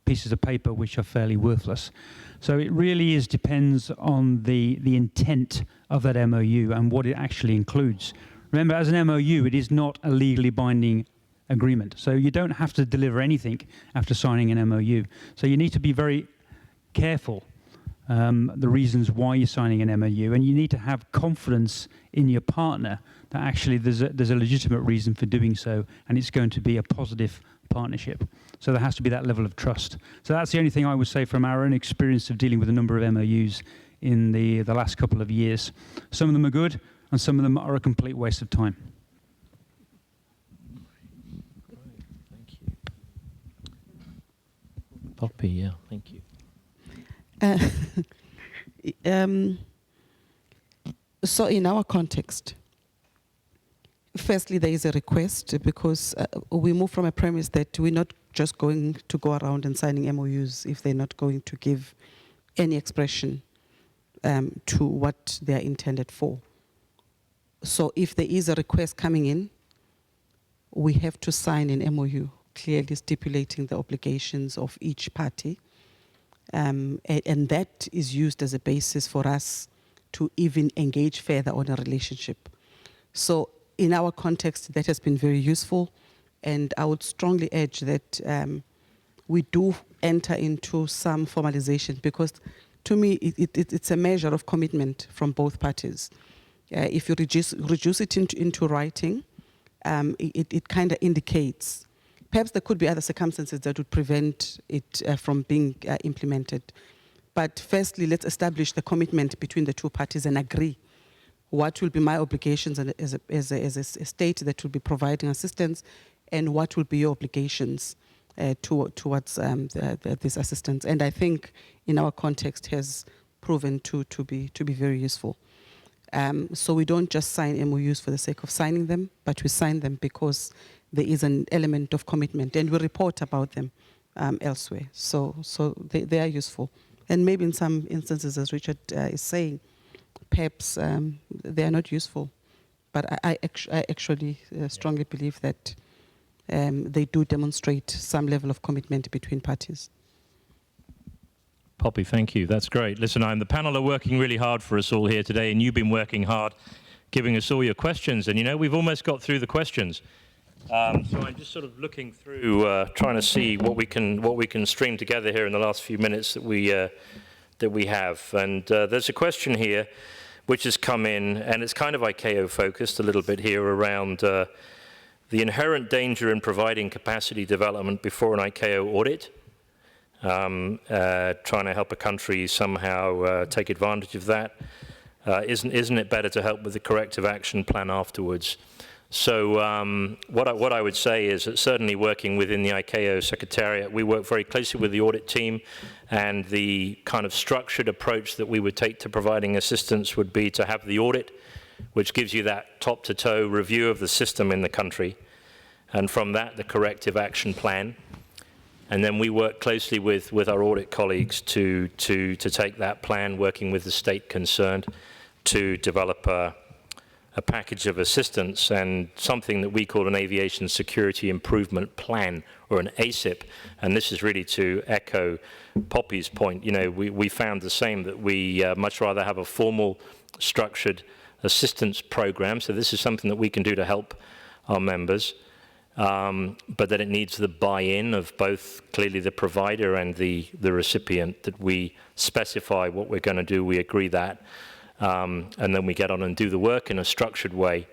pieces of paper which are fairly worthless. So it really depends on the intent of that MOU and what it actually includes. Remember, as an MOU, it is not a legally binding agreement. So you don't have to deliver anything after signing an MOU. So you need to be very careful the reasons why you're signing an MOU, and you need to have confidence in your partner that actually there's a legitimate reason for doing so, and it's going to be a positive partnership. So there has to be that level of trust. So that's the only thing I would say from our own experience of dealing with a number of MOUs in the last couple of years. Some of them are good, and some of them are a complete waste of time. Thank you. Poppy, yeah, thank you. So in our context, firstly, there is a request because we move from a premise that we're not just going to go around and signing MOUs if they're not going to give any expression to what they're intended for. So if there is a request coming in, we have to sign an MOU, clearly stipulating the obligations of each party. And that is used as a basis for us to even engage further on a relationship. So in our context, that has been very useful, and I would strongly urge that we do enter into some formalization, because to me it's a measure of commitment from both parties. If you reduce it into writing, it kind of indicates. Perhaps there could be other circumstances that would prevent it from being implemented. But firstly, let's establish the commitment between the two parties and agree what will be my obligations as a state that will be providing assistance, and what will be your obligations towards this assistance. And I think in our context has proven to be very useful. So we don't just sign MOUs for the sake of signing them, but we sign them because there is an element of commitment, and we report about them elsewhere. So they are useful. And maybe in some instances, as Richard is saying, perhaps they are not useful. But I actually strongly believe that they do demonstrate some level of commitment between parties. Poppy, thank you. That's great. Listen, the panel are working really hard for us all here today, and you've been working hard giving us all your questions. And, you know, we've almost got through the questions. So I'm just sort of looking through, trying to see what we can string together here in the last few minutes that we have. And there's a question here which has come in, and it's kind of ICAO focused a little bit here around the inherent danger in providing capacity development before an ICAO audit. Trying to help a country somehow take advantage of that. Isn't it better to help with the corrective action plan afterwards? So what I would say is that certainly working within the ICAO Secretariat, we work very closely with the audit team, and the kind of structured approach that we would take to providing assistance would be to have the audit, which gives you that top-to-toe review of the system in the country, and from that, the corrective action plan. And then we work closely with our audit colleagues to take that plan, working with the state concerned, to develop a package of assistance and something that we call an Aviation Security Improvement Plan, or an ASIP. And this is really to echo Poppy's point. You know, we found the same, that we much rather have a formal, structured assistance program. So this is something that we can do to help our members. But that it needs the buy-in of both, clearly, the provider and the recipient, that we specify what we're going to do, we agree that, and then we get on and do the work in a structured way,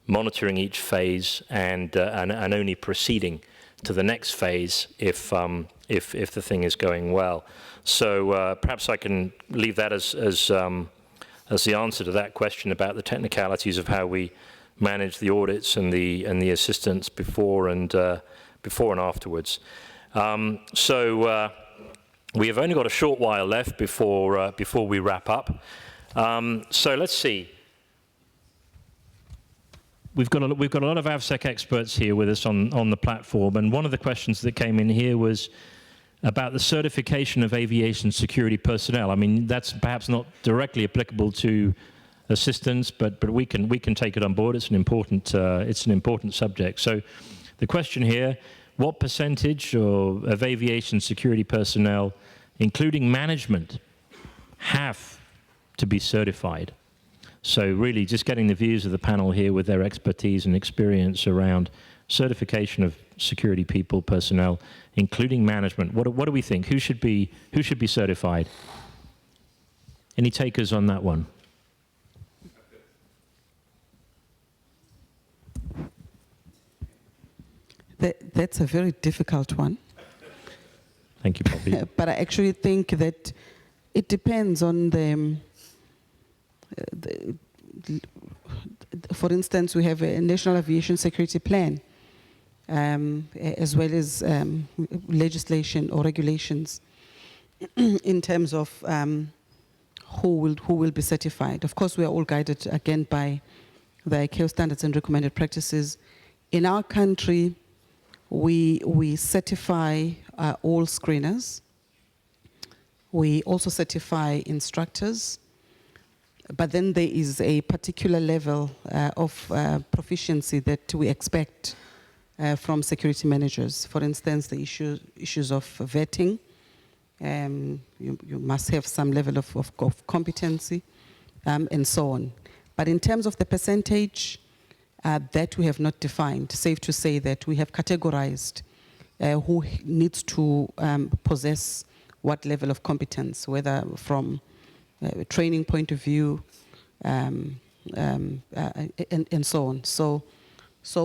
monitoring each phase and only proceeding to the next phase if the thing is going well. So perhaps I can leave that as the answer to that question about the technicalities of how we manage the audits and the assistance before and afterwards. So we have only got a short while left before we wrap up. So let's see. We've got a lot of AVSEC experts here with us on the platform, and one of the questions that came in here was about the certification of aviation security personnel. I mean, that's perhaps not directly applicable to assistance, but we can take it on board. It's an important subject. So the question here: what percentage of aviation security personnel, including management, have to be certified? So really just getting the views of the panel here with their expertise and experience around certification of security people, personnel, including management. What do we think? Who should be certified? Any takers on that one? That's a very difficult one. Thank you, Poppy. But I actually think that it depends on for instance, we have a National Aviation Security Plan, as well as legislation or regulations in terms of who will be certified. Of course, we are all guided again by the ICAO standards and recommended practices. In our country, we certify all screeners. We also certify instructors. But then there is a particular level of proficiency that we expect from security managers. For instance, the issues of vetting. You must have some level of competency. and so on. But in terms of the percentage, that we have not defined. Safe to say that we have categorized who needs to possess what level of competence, whether from a training point of view, and so on. So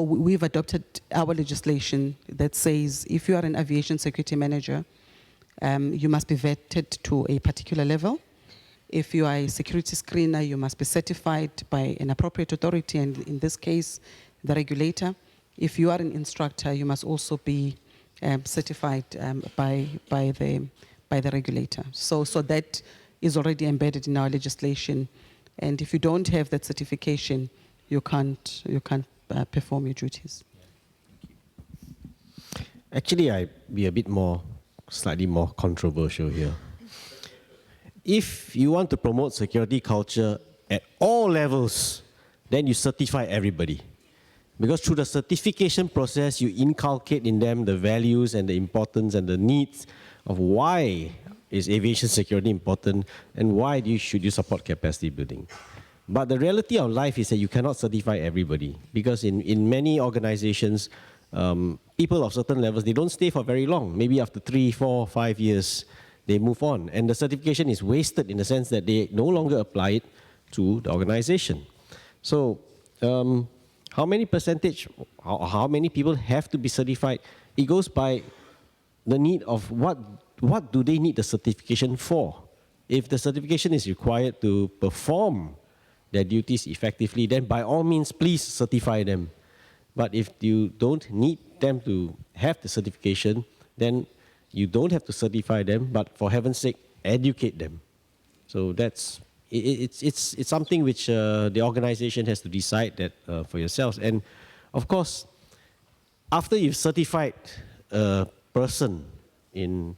we've adopted our legislation that says if you are an aviation security manager, you must be vetted to a particular level. If you are a security screener, you must be certified by an appropriate authority, and in this case, the regulator. If you are an instructor, you must also be certified by the regulator. So that is already embedded in our legislation, and if you don't have that certification, you can't perform your duties. Actually, I'd be a bit slightly more controversial here. If you want to promote security culture at all levels, then you certify everybody. Because through the certification process, you inculcate in them the values and the importance and the needs of why is aviation security important and why should you support capacity building. But the reality of life is that you cannot certify everybody, because in many organizations, people of certain levels, they don't stay for very long. Maybe after 3, 4, 5 years, they move on. And the certification is wasted in the sense that they no longer apply it to the organization. So how many percentage, how many people have to be certified? It goes by the need of what do they need the certification for? If the certification is required to perform their duties effectively, then by all means, please certify them. But if you don't need them to have the certification, then you don't have to certify them, but for heaven's sake, educate them. So it's something which the organization has to decide that for yourselves. And of course, after you've certified a person in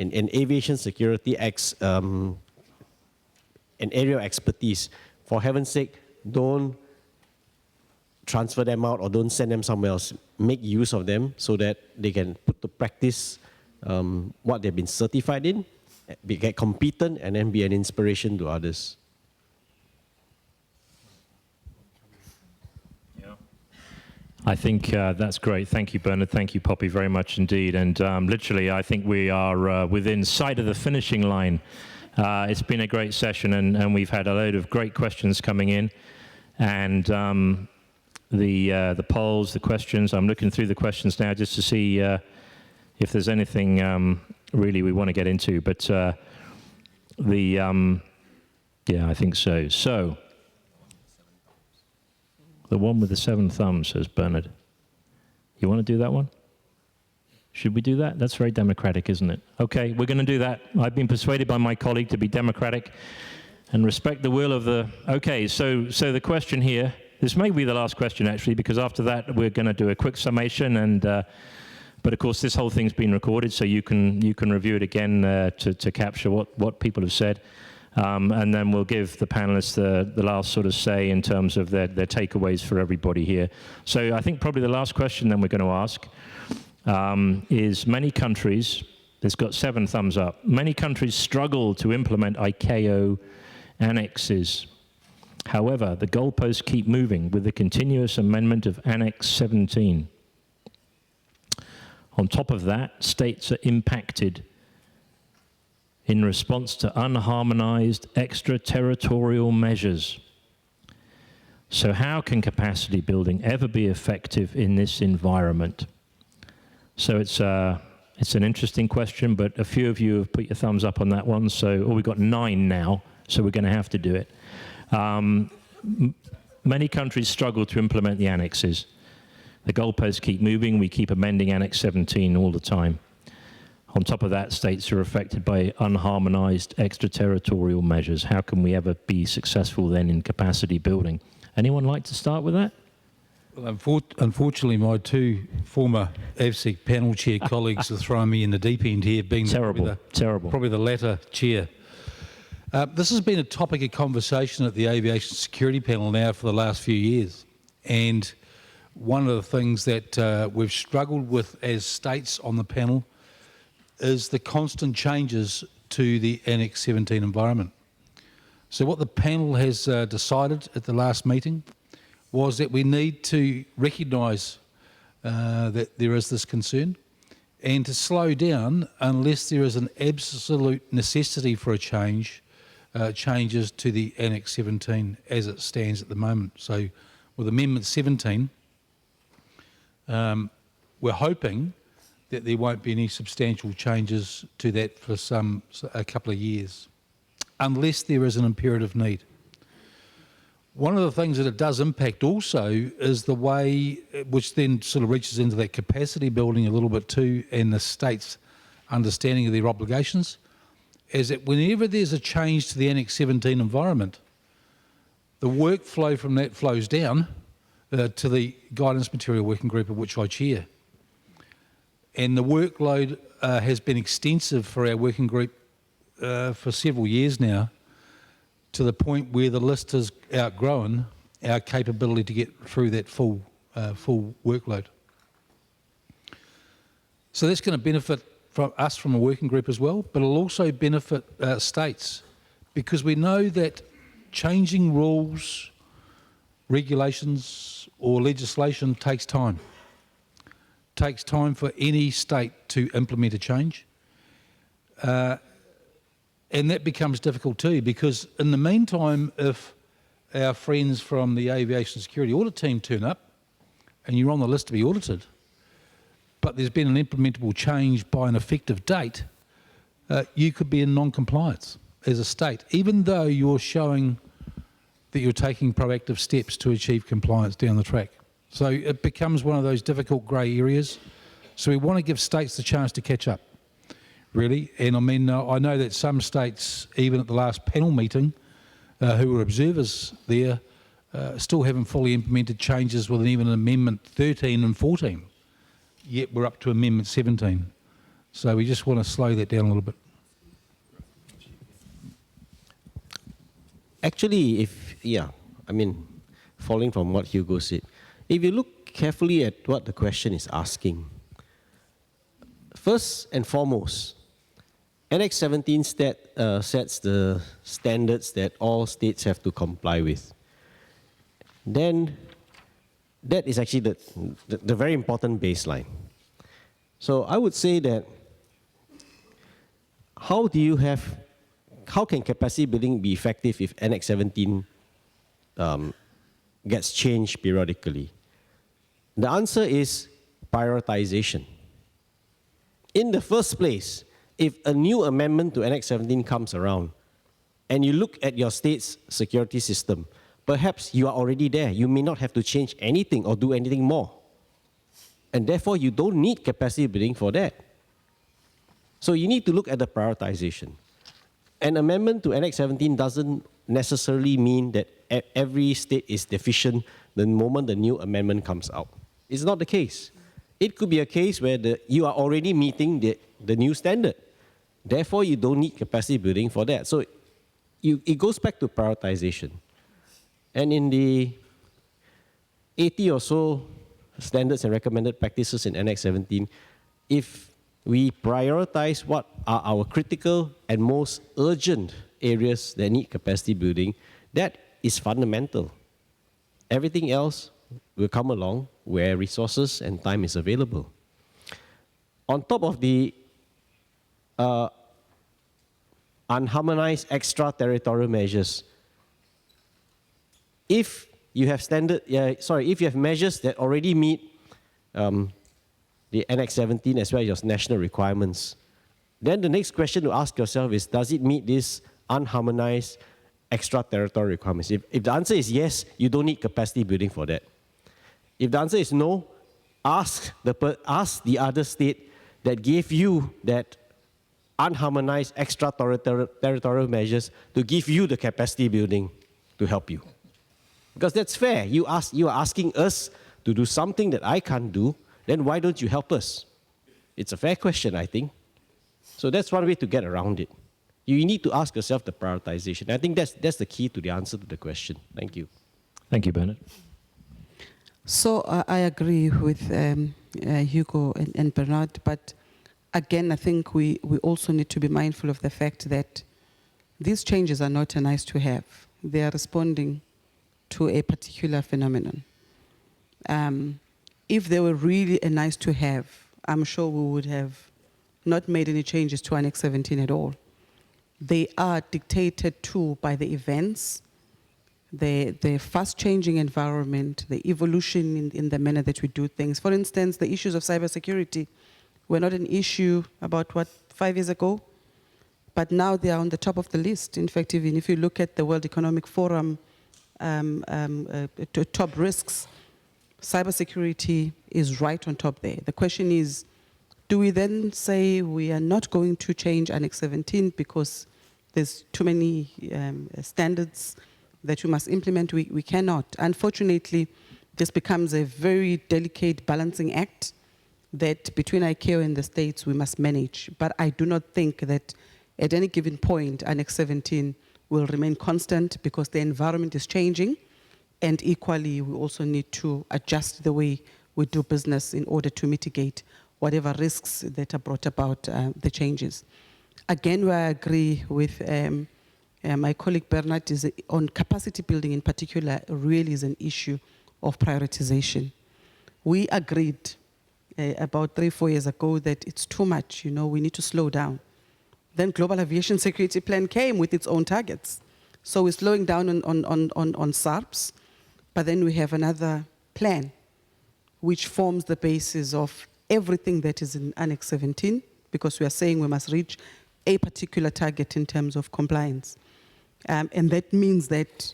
aviation security, an area of expertise, for heaven's sake, don't transfer them out or don't send them somewhere else. Make use of them so that they can put to practice what they've been certified in, get competent, and then be an inspiration to others. I think that's great. Thank you, Bernard. Thank you, Poppy, very much indeed. And literally, I think we are within sight of the finishing line. It's been a great session, and we've had a load of great questions coming in. And the polls, the questions, I'm looking through the questions now just to see if there's anything really we want to get into. But yeah, I think so. So, the one with the 7 thumbs, says Bernard. You want to do that one? Should we do that? That's very democratic, isn't it? Okay, we're going to do that. I've been persuaded by my colleague to be democratic and respect the will of the... Okay, so the question here, this may be the last question actually, because after that we're going to do a quick summation, and but of course this whole thing's been recorded, so you can review it again to capture what people have said. And then we'll give the panelists the last sort of say in terms of their takeaways for everybody here. So I think probably the last question then we're going to ask is, many countries, it's got 7 thumbs up, many countries struggle to implement ICAO annexes. However, the goalposts keep moving with the continuous amendment of Annex 17. On top of that, states are impacted in response to unharmonized extraterritorial measures. So how can capacity building ever be effective in this environment? So it's an interesting question, but a few of you have put your thumbs up on that one. So we've got 9 now, so we're going to have to do it. Many countries struggle to implement the annexes. The goalposts keep moving. We keep amending Annex 17 all the time. On top of that, states are affected by unharmonized extraterritorial measures. How can we ever be successful then in capacity building? Anyone like to start with that? Well, unfortunately, my 2 former AVSEC panel chair colleagues are throwing me in the deep end here, being probably the latter chair. This has been a topic of conversation at the Aviation Security Panel now for the last few years. And one of the things that we've struggled with as states on the panel is the constant changes to the Annex 17 environment. So what the panel has decided at the last meeting was that we need to recognise that there is this concern and to slow down unless there is an absolute necessity for a changes to the Annex 17 as it stands at the moment. So with Amendment 17, we're hoping that there won't be any substantial changes to that for a couple of years, unless there is an imperative need. One of the things that it does impact also is the way, which then sort of reaches into that capacity building a little bit too, and the state's understanding of their obligations, is that whenever there's a change to the Annex 17 environment, the workflow from that flows down to the guidance material working group of which I chair. And the workload has been extensive for our working group for several years now, to the point where the list has outgrown our capability to get through that full workload. So that's going to benefit from us from a working group as well, but it'll also benefit states, because we know that changing rules, regulations or legislation takes time. Takes time for any state to implement a change. And that becomes difficult too, because in the meantime, if our friends from the Aviation Security Audit Team turn up and you're on the list to be audited, but there's been an implementable change by an effective date, you could be in non-compliance as a state, even though you're showing that you're taking proactive steps to achieve compliance down the track. So it becomes one of those difficult grey areas. So we want to give states the chance to catch up, really. And I mean, I know that some states, even at the last panel meeting, who were observers there, still haven't fully implemented changes with even Amendment 13 and 14. Yet we're up to Amendment 17. So we just want to slow that down a little bit. Actually, following from what Hugo said, if you look carefully at what the question is asking, first and foremost, Annex 17 sets the standards that all states have to comply with. Then that is actually the very important baseline. So I would say that how can capacity building be effective if Annex 17 gets changed periodically? The answer is prioritization. In the first place, if a new amendment to Annex 17 comes around and you look at your state's security system, perhaps you are already there. You may not have to change anything or do anything more. And therefore, you don't need capacity building for that. So you need to look at the prioritization. An amendment to Annex 17 doesn't necessarily mean that every state is deficient the moment the new amendment comes out. It's not the case. It could be a case where you are already meeting the new standard. Therefore, you don't need capacity building for that. So it goes back to prioritization. And in the 80 or so standards and recommended practices in Annex 17, if we prioritize what are our critical and most urgent areas that need capacity building, that is fundamental. Everything else will come along where resources and time is available. On top of the unharmonized extraterritorial measures, if you have measures that already meet the Annex 17 as well as your national requirements, then the next question to ask yourself is, does it meet these unharmonized extraterritorial requirements? If the answer is yes, you don't need capacity building for that. If the answer is no, ask the other state that gave you that unharmonized extraterritorial measures to give you the capacity building to help you. Because that's fair. You are asking us to do something that I can't do, then why don't you help us? It's a fair question, I think. So that's one way to get around it. You need to ask yourself the prioritization. I think that's the key to the answer to the question. Thank you. Thank you, Bernard. So I agree with Hugo and Bernard, but again, I think we also need to be mindful of the fact that these changes are not a nice to have. They are responding to a particular phenomenon. If they were really a nice to have, I'm sure we would have not made any changes to Annex 17 at all. They are dictated to by the events, the fast-changing environment, the evolution in the manner that we do things. For instance, the issues of cybersecurity were not an issue about, 5 years ago? But now they are on the top of the list. In fact, even if you look at the World Economic Forum top risks, cybersecurity is right on top there. The question is, do we then say we are not going to change Annex 17 because there's too many standards that we must implement? We cannot. Unfortunately, this becomes a very delicate balancing act that between ICAO and the states we must manage. But I do not think that at any given point, Annex 17 will remain constant because the environment is changing, and equally we also need to adjust the way we do business in order to mitigate whatever risks that are brought about the changes. Again, where I agree with my colleague Bernard is on capacity building in particular really is an issue of prioritization. We agreed about 3-4 years ago that it's too much, we need to slow down. Then Global Aviation Security Plan came with its own targets. So we're slowing down on SARPs, but then we have another plan which forms the basis of everything that is in Annex 17, because we are saying we must reach a particular target in terms of compliance. And that means that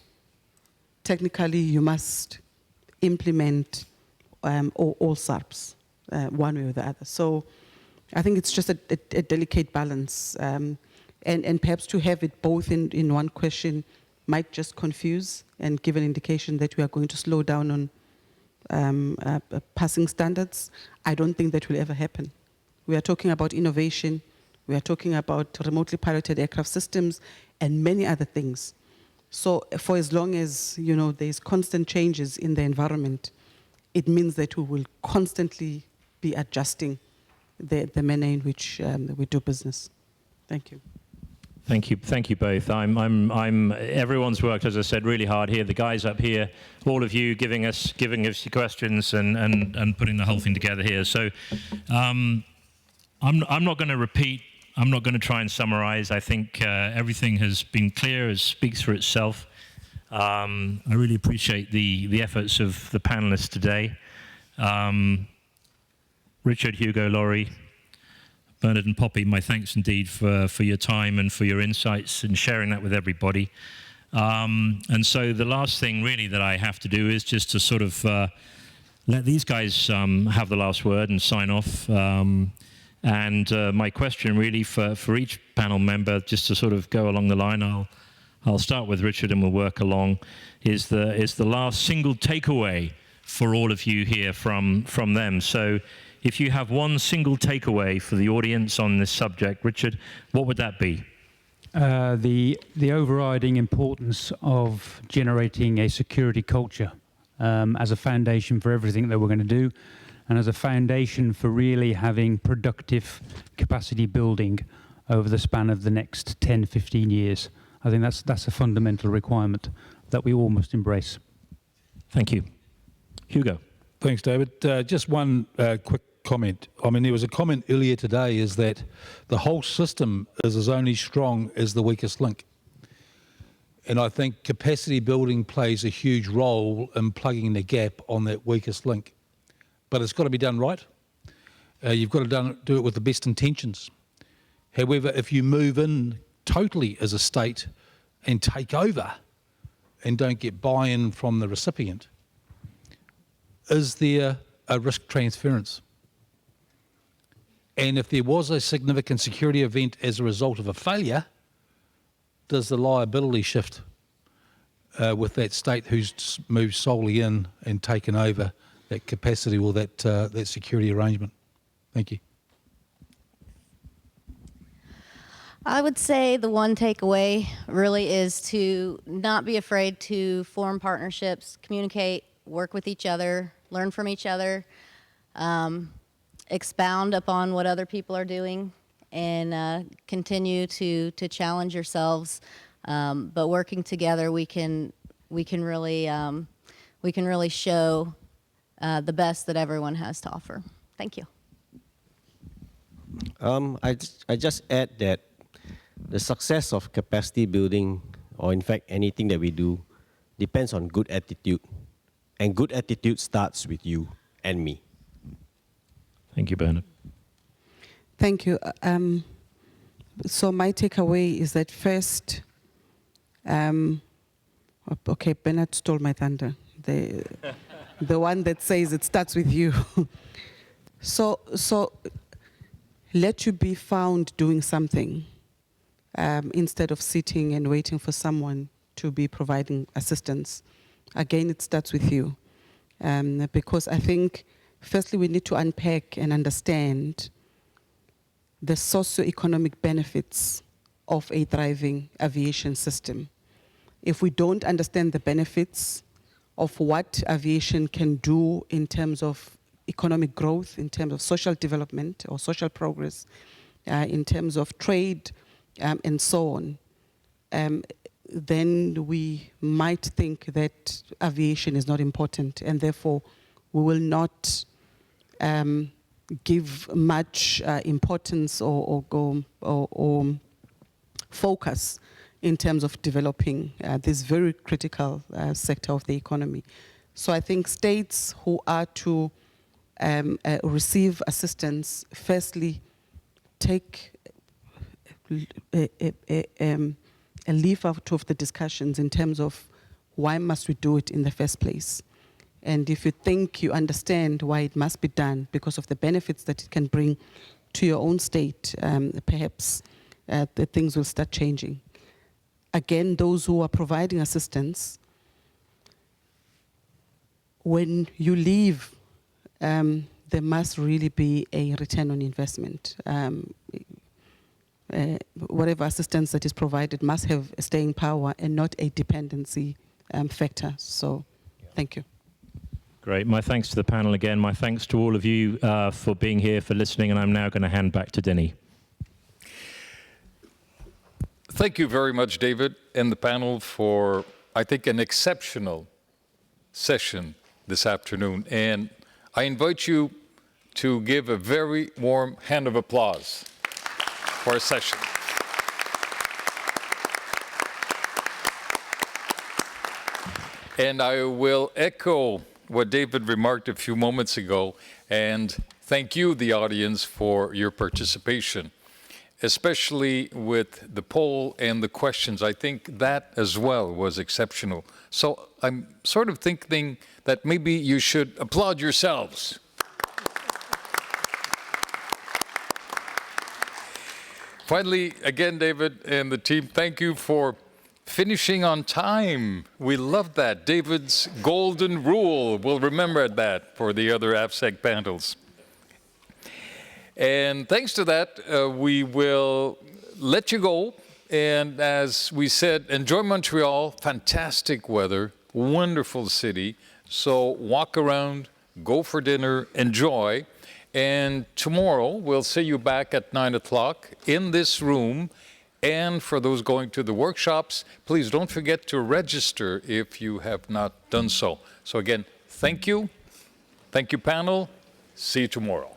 technically you must implement all SARPs one way or the other. So I think it's just a delicate balance. And perhaps to have it both in one question might just confuse and give an indication that we are going to slow down on passing standards. I don't think that will ever happen. We are talking about innovation. We are talking about remotely piloted aircraft systems and many other things. So for as long as there's constant changes in the environment, it means that we will constantly be adjusting the manner in which we do business. Thank you. Thank you both. Everyone's worked, as I said, really hard here. The guys up here, all of you giving us your questions and putting the whole thing together here. So I'm not going to repeat. I'm not going to try and summarize. I think everything has been clear, it speaks for itself. I really appreciate the efforts of the panelists today. Richard, Hugo, Laurie, Bernard and Poppy, my thanks indeed for your time and for your insights and sharing that with everybody. And so the last thing really that I have to do is just to sort of let these guys have the last word and sign off. And my question really for each panel member, just to sort of go along the line, I'll start with Richard and we'll work along, is the last single takeaway for all of you here from them. So if you have one single takeaway for the audience on this subject, Richard, what would that be? The overriding importance of generating a security culture as a foundation for everything that we're going to do, and as a foundation for really having productive capacity building over the span of the next 10, 15 years. I think that's a fundamental requirement that we all must embrace. Thank you. Hugo. Thanks, David. Just one quick comment. I mean, there was a comment earlier today is that the whole system is as only strong as the weakest link. And I think capacity building plays a huge role in plugging the gap on that weakest link. But it's got to be done right. You've got to do it with the best intentions. However, if you move in totally as a state and take over and don't get buy-in from the recipient, is there a risk transference? And if there was a significant security event as a result of a failure, does the liability shift with that state who's moved solely in and taken over that capacity or that security arrangement? Thank you. I would say the one takeaway really is to not be afraid to form partnerships, communicate, work with each other, learn from each other, expound upon what other people are doing, and continue to challenge yourselves. But working together, we can really show the best that everyone has to offer. Thank you. I just add that the success of capacity building, or in fact anything that we do, depends on good attitude. And good attitude starts with you and me. Thank you, Bernard. Thank you. So my takeaway is that first, okay, Bernard stole my thunder. The one that says it starts with you. So let you be found doing something instead of sitting and waiting for someone to be providing assistance. Again, it starts with you. Because I think, firstly, we need to unpack and understand the socio-economic benefits of a thriving aviation system. If we don't understand the benefits of what aviation can do in terms of economic growth, in terms of social development or social progress, in terms of trade, and so on, then we might think that aviation is not important, and therefore we will not give much importance or focus in terms of developing this very critical sector of the economy. So I think states who are to receive assistance, firstly, take a leave out of the discussions in terms of why must we do it in the first place. And if you think you understand why it must be done because of the benefits that it can bring to your own state, perhaps the things will start changing. Again, those who are providing assistance, when you leave, there must really be a return on investment. Whatever assistance that is provided must have a staying power and not a dependency factor. So, thank you. Great. My thanks to the panel again. My thanks to all of you for being here, for listening, and I'm now going to hand back to Denny. Thank you very much, David, and the panel for, I think, an exceptional session this afternoon. And I invite you to give a very warm hand of applause for our session. And I will echo what David remarked a few moments ago, and thank you, the audience, for your participation, especially with the poll and the questions. I think that as well was exceptional. So I'm sort of thinking that maybe you should applaud yourselves. Finally, again, David and the team, thank you for finishing on time. We love that. David's golden rule. We'll remember that for the other AFSEC panels. And thanks to that, we will let you go. And as we said, enjoy Montreal. Fantastic weather, wonderful city. So walk around, go for dinner, enjoy. And tomorrow, we'll see you back at 9 o'clock in this room. And for those going to the workshops, please don't forget to register if you have not done so. So again, thank you. Thank you, panel. See you tomorrow.